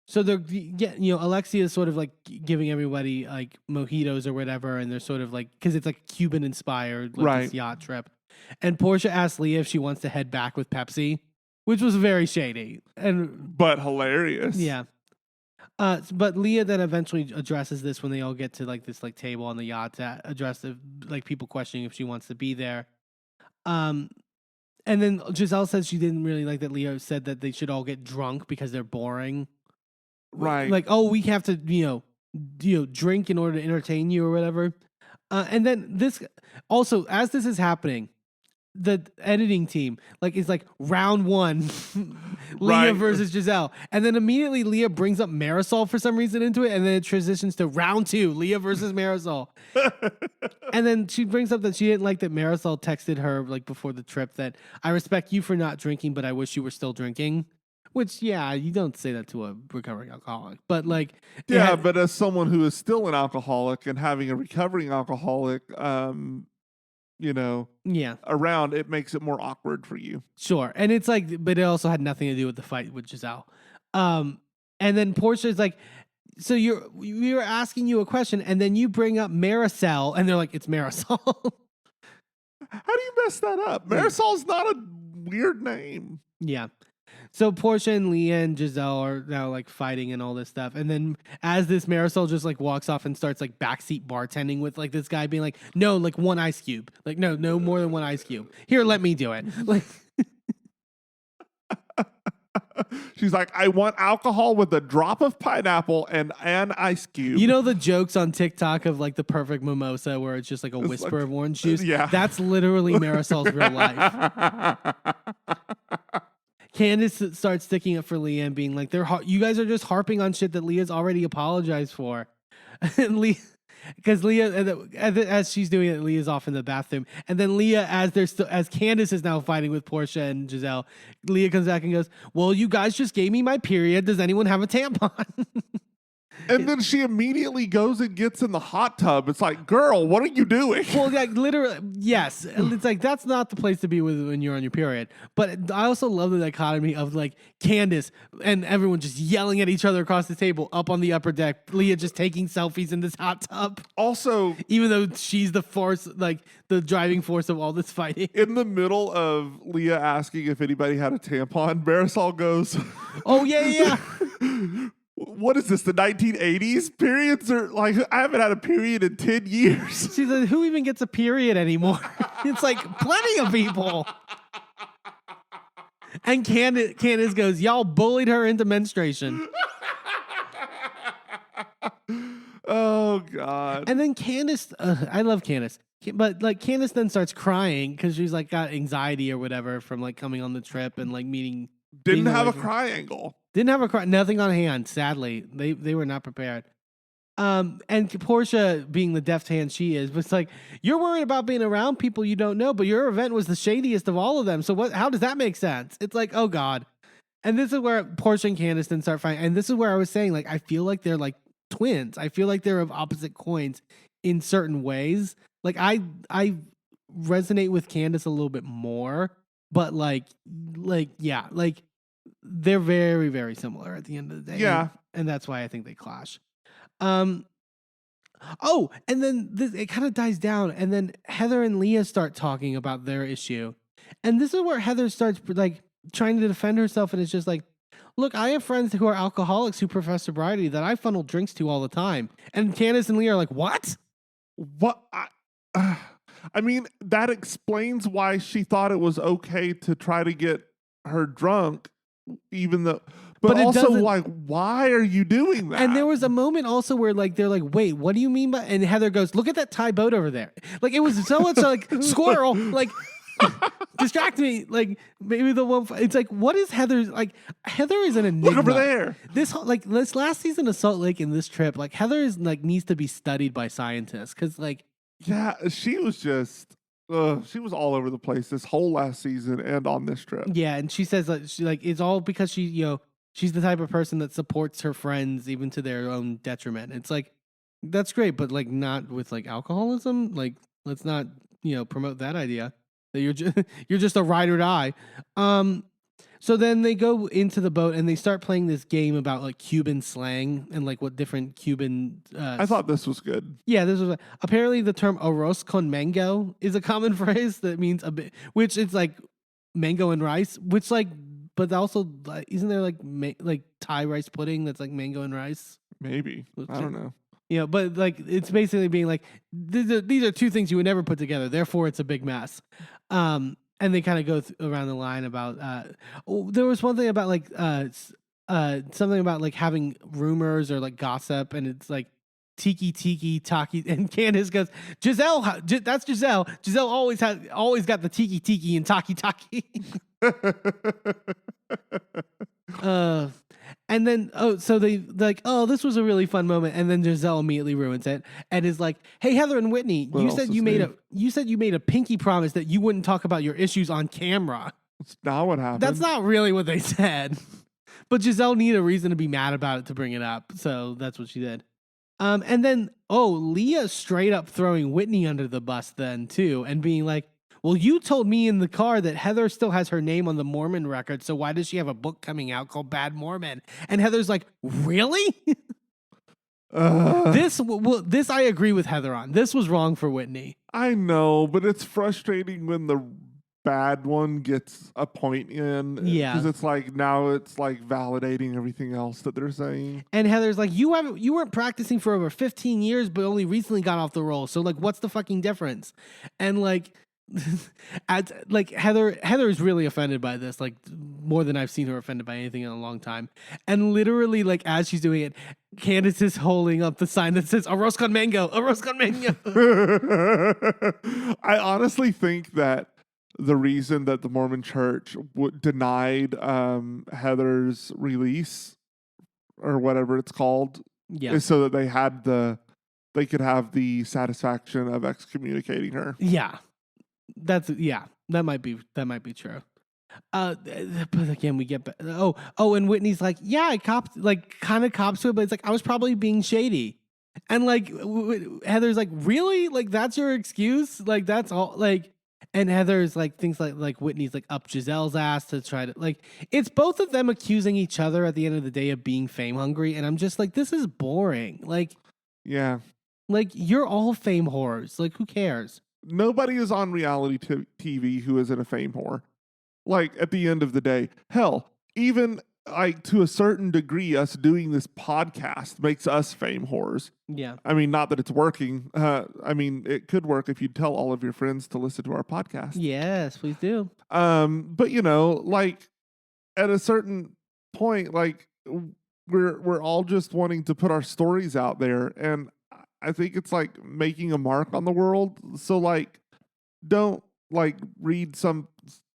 So they're Alexia is sort of like giving everybody like mojitos or whatever, and they're sort of like, because it's like Cuban inspired, like this yacht trip. And Portia asks Leah if she wants to head back with Pepsi, which was very shady but hilarious. Yeah. But Leah then eventually addresses this when they all get to like this like table on the yacht to address the like people questioning if she wants to be there. And then Giselle says she didn't really like that Leo said that they should all get drunk because they're boring. Right. Like, oh, we have to, drink in order to entertain you or whatever. And then this also, as this is happening, the editing team is like round 1, Leah versus Giselle, and then immediately Leah brings up Marisol for some reason into it, and then it transitions to round 2, Leah versus Marisol. And then she brings up that she didn't like that Marisol texted her before the trip that I respect you for not drinking, but I wish you were still drinking. Which, yeah, you don't say that to a recovering alcoholic, but but as someone who is still an alcoholic and having a recovering alcoholic, around, it makes it more awkward for you. Sure. And it's but it also had nothing to do with the fight with Giselle. And then Portia's like, so we were asking you a question and then you bring up Marisol and they're like, it's Marisol. How do you mess that up? Marisol's not a weird name. Yeah. So Portia and Leah and Giselle are now fighting and all this stuff. And then as this Marisol just walks off and starts backseat bartending with this guy being like, no, 1 ice cube. No more than 1 ice cube. Here, let me do it. She's like, I want alcohol with a drop of pineapple and an ice cube. You know the jokes on TikTok of the perfect mimosa where it's just a whisper of orange juice? Yeah. That's literally Marisol's real life. Candace starts sticking up for Leah and being like, you guys are just harping on shit that Leah's already apologized for. And Leah, because Leah, as she's doing it, Leah's off in the bathroom. And then Leah, as Candace is now fighting with Portia and Giselle, Leah comes back and goes, well, you guys just gave me my period. Does anyone have a tampon? And then she immediately goes and gets in the hot tub. It's like, girl, what are you doing? Well, literally, yes. It's that's not the place to be when you're on your period. But I also love the dichotomy of Candace and everyone just yelling at each other across the table up on the upper deck. Leah just taking selfies in this hot tub. Also, even though she's the force, the driving force of all this fighting. In the middle of Leah asking if anybody had a tampon, Marisol goes, oh, yeah. What is this, the 1980s? Periods are I haven't had a period in 10 years. She's like, who even gets a period anymore? It's plenty of people. And Candace goes, y'all bullied her into menstruation. Oh, God. And then Candace, I love Candace, but Candace then starts crying because she's got anxiety or whatever from coming on the trip and meeting. Didn't have a cry angle. Didn't have a cry. Nothing on hand. Sadly, they were not prepared. And Portia, being the deft hand she is, was you're worried about being around people you don't know, but your event was the shadiest of all of them. So how does that make sense? It's oh God. And this is where Portia and Candace then start fighting. And this is where I was saying I feel like they're twins. I feel like they're of opposite coins in certain ways. I resonate with Candace a little bit more, but they're very, very similar at the end of the day. Yeah. And that's why I think they clash. And then it kind of dies down, and then Heather and Leah start talking about their issue. And this is where Heather starts trying to defend herself, and it's just look, I have friends who are alcoholics who profess sobriety that I funnel drinks to all the time. And Candace and Leah are like, what? What? I mean, that explains why she thought it was okay to try to get her drunk, even though. But also, why are you doing that? And there was a moment also where they're like, wait, what do you mean by? And Heather goes, look at that Thai boat over there. It was so much squirrel, distract me. Maybe the one. It's what is Heather's Heather is an enigma. Look over there. This this last season of Salt Lake and this trip, Heather is needs to be studied by scientists because yeah, she was just. She was all over the place this whole last season and on this trip. Yeah, and she says it's all because she's the type of person that supports her friends even to their own detriment. It's that's great, but not with alcoholism. Let's not promote that idea that you're just a ride or die. So then they go into the boat and they start playing this game about Cuban slang and what different Cuban. I thought this was good. Yeah, this was apparently the term arroz con mango is a common phrase that means a bit, which is mango and rice, which but also isn't there Thai rice pudding that's mango and rice? Maybe, I don't know. Yeah, but it's basically being these are two things you would never put together. Therefore, it's a big mess. and they kind of go around the line about there was one thing about like something about like having rumors or like gossip, and it's like tiki taki, and Candace goes, Giselle, that's Giselle. Giselle always got the tiki and taki. And then so they like, this was a really fun moment, and then Giselle immediately ruins it and is like, hey, Heather and Whitney, you said you made a pinky promise that you wouldn't talk about your issues on camera. That's not what happened. That's not really what they said. But Giselle needed a reason to be mad about it to bring it up, so that's what she did. And then Leah straight up throwing Whitney under the bus then too, and being like, well, you told me in the car that Heather still has her name on the Mormon record, so why does she have a book coming out called Bad Mormon? And Heather's like, really? This I agree with Heather on. This was wrong for Whitney. I know, but it's frustrating when the bad one gets a point in. Yeah. Because it's like, now it's like validating everything else that they're saying. And Heather's like, you weren't practicing for over 15 years, but only recently got off the roll. So like, what's the fucking difference? And like, Heather is really offended by this, like more than I've seen her offended by anything in a long time. And literally, like as she's doing it, Candace is holding up the sign that says "Arroz con mango, arroz con mango." I honestly think that the reason that the Mormon Church denied Heather's release or whatever it's called is so that they could have the satisfaction of excommunicating her. Yeah. That might be true. But again, we get and Whitney's like, yeah, I kind of cops to it, but it's like I was probably being shady, and like Heather's like, really, like that's your excuse, like that's all, like, and Heather's like things like Whitney's like up Giselle's ass to try to like, it's both of them accusing each other at the end of the day of being fame hungry, and I'm just like, this is boring, like, yeah, like you're all fame whores, like who cares? Nobody is on reality TV who isn't a fame whore. Like, at the end of the day, hell, even like to a certain degree, us doing this podcast makes us fame whores. Yeah. I mean, not that it's working. I mean, it could work if you tell all of your friends to listen to our podcast. Yes, please do. But you know, like at a certain point, like we're all just wanting to put our stories out there, and I think it's like making a mark on the world. So like, don't like read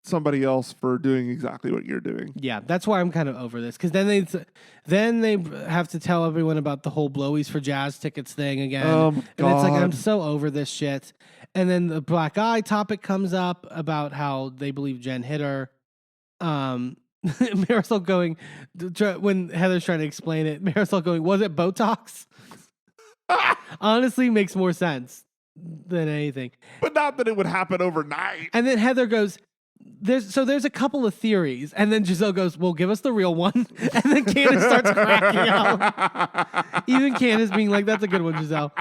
somebody else for doing exactly what you're doing. Yeah, that's why I'm kind of over this, because then they have to tell everyone about the whole blowies for jazz tickets thing again. God. And it's like, I'm so over this shit. And then the black eye topic comes up about how they believe Jen hit her. Marisol going, when Heather's trying to explain it, Marisol going, was it Botox? Honestly, makes more sense than anything. But not that it would happen overnight. And then Heather goes, there's a couple of theories. And then Giselle goes, well, give us the real one. And then Candace starts cracking up. Even Candace being like, that's a good one, Giselle.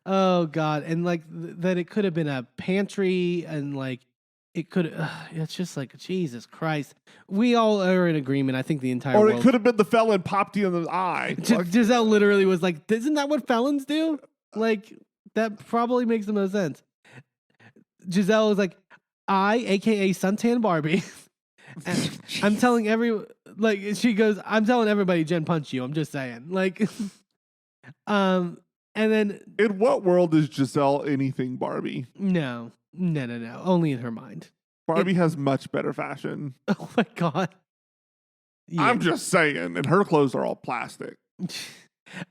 Oh, God. And like that it could have been a pantry, and like it could, it's just like, Jesus Christ. We all are in agreement. I think the entire world. Or it could have been the felon popped you in the eye. Giselle literally was like, isn't that what felons do? Like, that probably makes the most sense. Giselle was like, aka Suntan Barbie. And I'm telling she goes, I'm telling everybody Jen punched you. I'm just saying. Like, and then. In what world is Giselle anything Barbie? No. Only in her mind. Barbie has much better fashion. Oh my God. Yeah. I'm just saying, and her clothes are all plastic.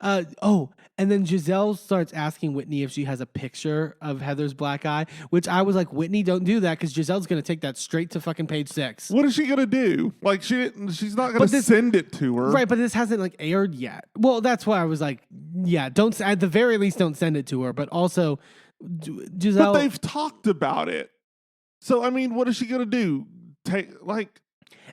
And then Giselle starts asking Whitney if she has a picture of Heather's black eye, which I was like, Whitney, don't do that, because Giselle's going to take that straight to fucking page 6. What is she going to do? Like, she's not going to send it to her. Right, but this hasn't like aired yet. Well, that's why I was like, yeah, don't, at the very least, don't send it to her. But also, Giselle. But they've talked about it. So, I mean, what is she going to do?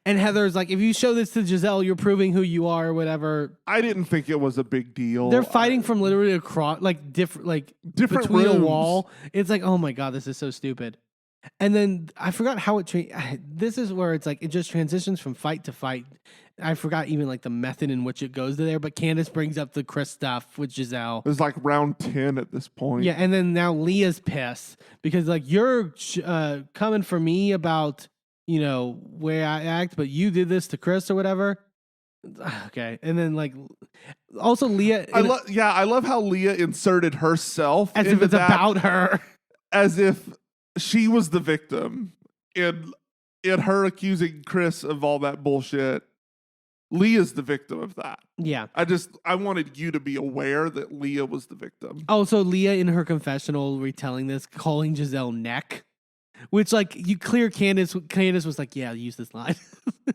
And Heather's like, if you show this to Giselle, you're proving who you are or whatever. I didn't think it was a big deal. They're fighting from literally across, different between a wall. It's like, oh my God, this is so stupid. And then I forgot how this is where it's like it just transitions from fight to fight. I forgot even like the method in which it goes to there, but Candace brings up the Chris stuff with Giselle. It was like round 10 at this point. Yeah, and then now Leah's pissed because like you're coming for me about, you know, where I act, but you did this to Chris or whatever. Okay, and then like also Leah. I love how Leah inserted herself as if it's about her, as if she was the victim in her accusing Chris of all that bullshit. Leah's the victim of that. Yeah. I wanted you to be aware that Leah was the victim. Oh, so Leah in her confessional retelling this, calling Giselle neck, which like you clear Candace was like, yeah, use this line.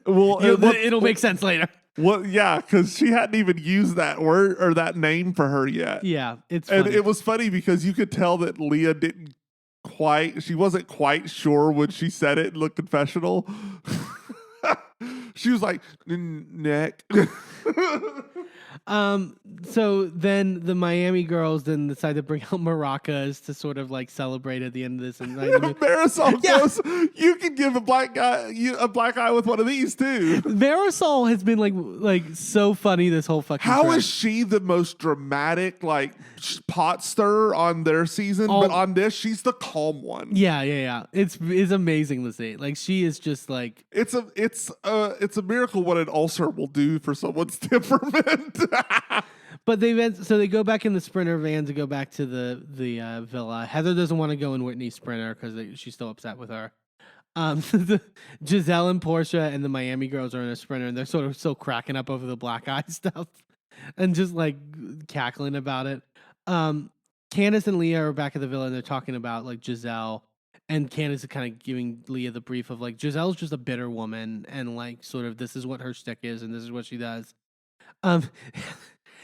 Well, it'll make sense later. Well, yeah, because she hadn't even used that word or that name for her yet. Yeah, it's funny. And it was funny because you could tell that Leah she wasn't quite sure when she said it in the confessional. She was like, neck. So then the Miami girls then decide to bring out maracas to sort of like celebrate at the end of this. And Marisol goes, you can give a black guy with one of these too. Marisol has been like so funny this whole fucking How trip. is she the most dramatic like pot stirrer on their season, but on this she's the calm one? Yeah. It's amazing to see. Like she is just like it's a miracle what an ulcer will do for someone's temperament. But they go back in the Sprinter van to go back to the villa. Heather doesn't want to go in Whitney's Sprinter because she's still upset with her. Giselle and Portia and the Miami girls are in a Sprinter, and they're sort of still cracking up over the black eye stuff and just like cackling about it. Candace and Leah are back at the villa, and they're talking about like Giselle. And Candace is kind of giving Leah the brief of like Giselle's just a bitter woman, and like sort of this is what her shtick is, and this is what she does.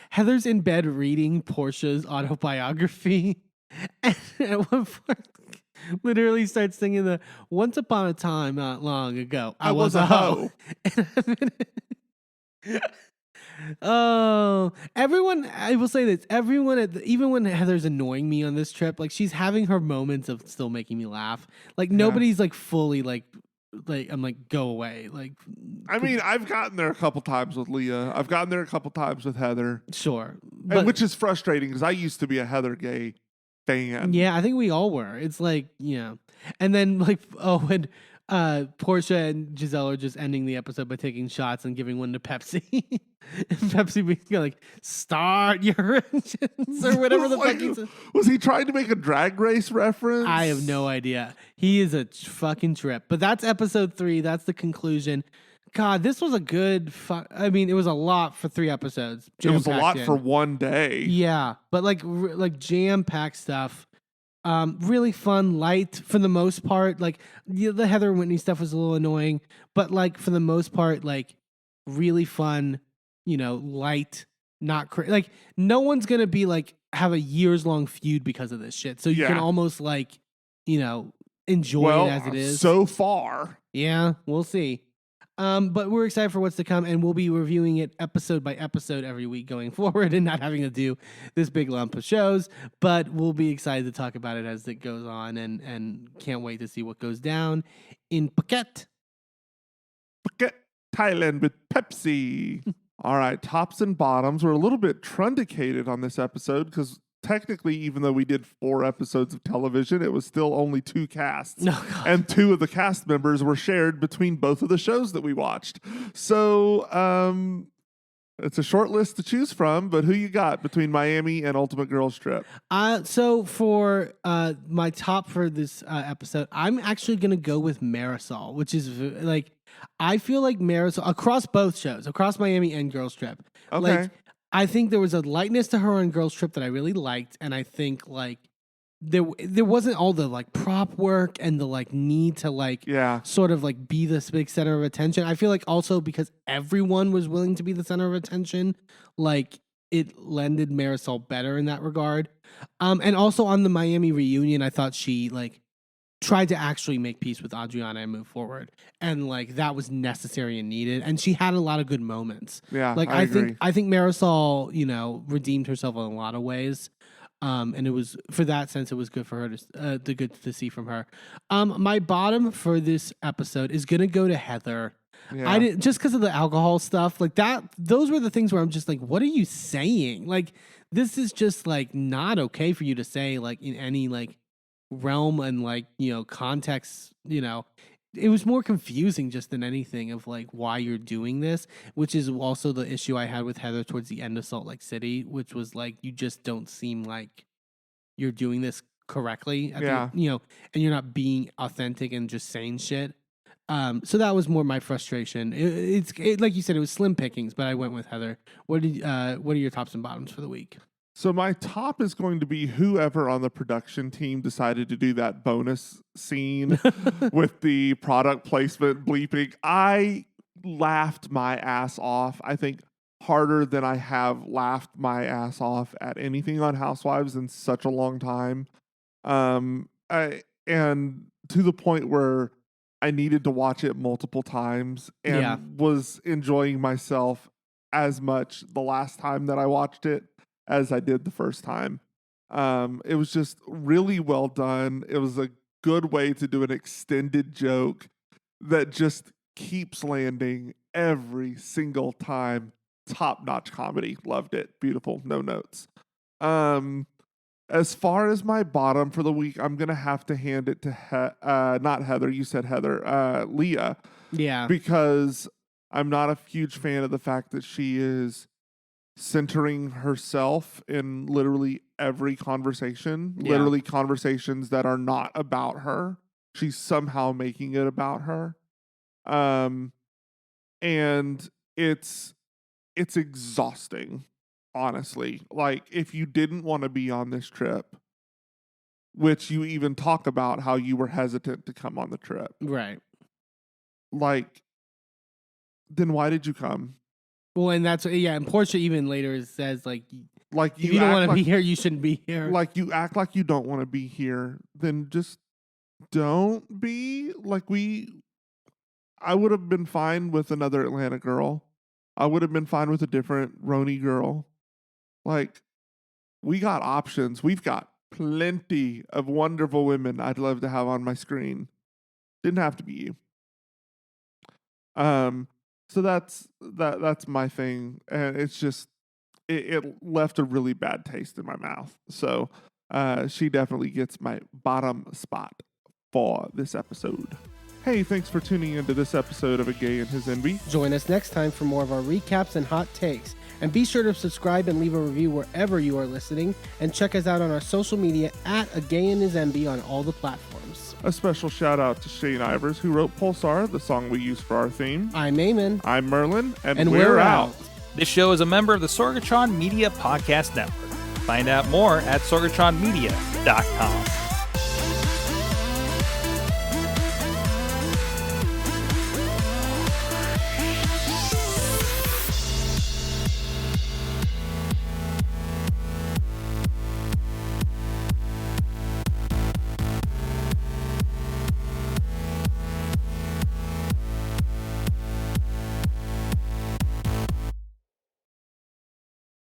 Heather's in bed reading Portia's autobiography, and at one point, literally starts singing the "Once upon a time, not long ago, I was a hoe." Oh, everyone! I will say this: everyone, even when Heather's annoying me on this trip, like she's having her moments of still making me laugh. Like nobody's like fully like I'm like go away. Like I mean, I've gotten there a couple times with Leah. I've gotten there a couple times with Heather. Sure, which is frustrating because I used to be a Heather Gay fan. Yeah, I think we all were. It's like and then like when Portia and Giselle are just ending the episode by taking shots and giving one to Pepsi. And Pepsi being like, start your engines or whatever the fuck he said. Was he trying to make a drag race reference? I have no idea. He is a fucking trip. But that's episode 3. That's the conclusion. God, this was a good I mean, it was a lot for 3 episodes. It was a lot for one day. Yeah. But like jam-packed stuff. Really fun, light for the most part. Like the Heather and Whitney stuff was a little annoying, but like for the most part, like really fun, light, not like no one's going to be like have a years-long feud because of this shit. So you can almost like, enjoy it as it is. So far. Yeah, we'll see. But we're excited for what's to come, and we'll be reviewing it episode by episode every week going forward and not having to do this big lump of shows. But we'll be excited to talk about it as it goes on and can't wait to see what goes down in Phuket. Phuket, Thailand with Pepsi. All right, tops and bottoms. We're a little bit truncated on this episode because technically, even though we did 4 episodes of television, it was still only 2 casts. And 2 of the cast members were shared between both of the shows that we watched. So it's a short list to choose from, but who you got between Miami and Ultimate Girls Trip? So for my top for this episode, I'm actually going to go with Marisol, which is like, I feel like Marisol, across both shows, across Miami and Girls Trip. Okay. Like, I think there was a lightness to her on Girls Trip that I really liked, and I think like there wasn't all the like prop work and the like need to like sort of like be this big center of attention. I feel like also because everyone was willing to be the center of attention, like it lended Marisol better in that regard. And also on the Miami reunion, I thought she like tried to actually make peace with Adriana and move forward. And like that was necessary and needed. And she had a lot of good moments. Yeah. Like I think Marisol, redeemed herself in a lot of ways. And it was, for that sense, it was good for her good to see from her. My bottom for this episode is gonna go to Heather. Yeah. I didn't, just because of the alcohol stuff, like that. Those were the things where I'm just like, what are you saying? Like, this is just like not okay for you to say, like, in any like realm and like, context. It was more confusing just than anything of like why you're doing this, which is also the issue I had with Heather towards the end of Salt Lake City, which was like, you just don't seem like you're doing this correctly. And you're not being authentic and just saying shit. So that was more my frustration. It's like you said, it was slim pickings, but I went with Heather. What are your tops and bottoms for the week? So my top is going to be whoever on the production team decided to do that bonus scene with the product placement bleeping. I laughed my ass off. I think harder than I have laughed my ass off at anything on Housewives in such a long time. And to the point where I needed to watch it multiple times and was enjoying myself as much the last time that I watched it as I did the first time. It was just really well done. It was a good way to do an extended joke that just keeps landing every single time. Top-notch comedy. Loved it. Beautiful. No notes. As far as my bottom for the week, I'm going to have to hand it to not Heather. You said Heather. Leah. Yeah. Because I'm not a huge fan of the fact that she is centering herself in literally every conversation, literally conversations that are not about her. She's somehow making it about her. And it's exhausting, honestly. Like, if you didn't want to be on this trip, which you even talk about how you were hesitant to come on the trip. Right. Like, then why did you come? Well, and that's, and Portia even later says, like if you don't want to be here, you shouldn't be here. Like, you act like you don't want to be here, then just don't be. Like, I would have been fine with another Atlanta girl. I would have been fine with a different Roni girl. Like, we got options. We've got plenty of wonderful women I'd love to have on my screen. Didn't have to be you. So that's my thing, and it's just it left a really bad taste in my mouth. So she definitely gets my bottom spot for this episode. Hey, thanks for tuning into this episode of A Gay and His Enby. Join us next time for more of our recaps and hot takes. And be sure to subscribe and leave a review wherever you are listening. And check us out on our social media at A Gay and His Enby on all the platforms. A special shout out to Shane Ivers, who wrote Pulsar, the song we use for our theme. I'm Eamon. I'm Merlin. And we're out. This show is a member of the Sorgatron Media Podcast Network. Find out more at sorgatronmedia.com.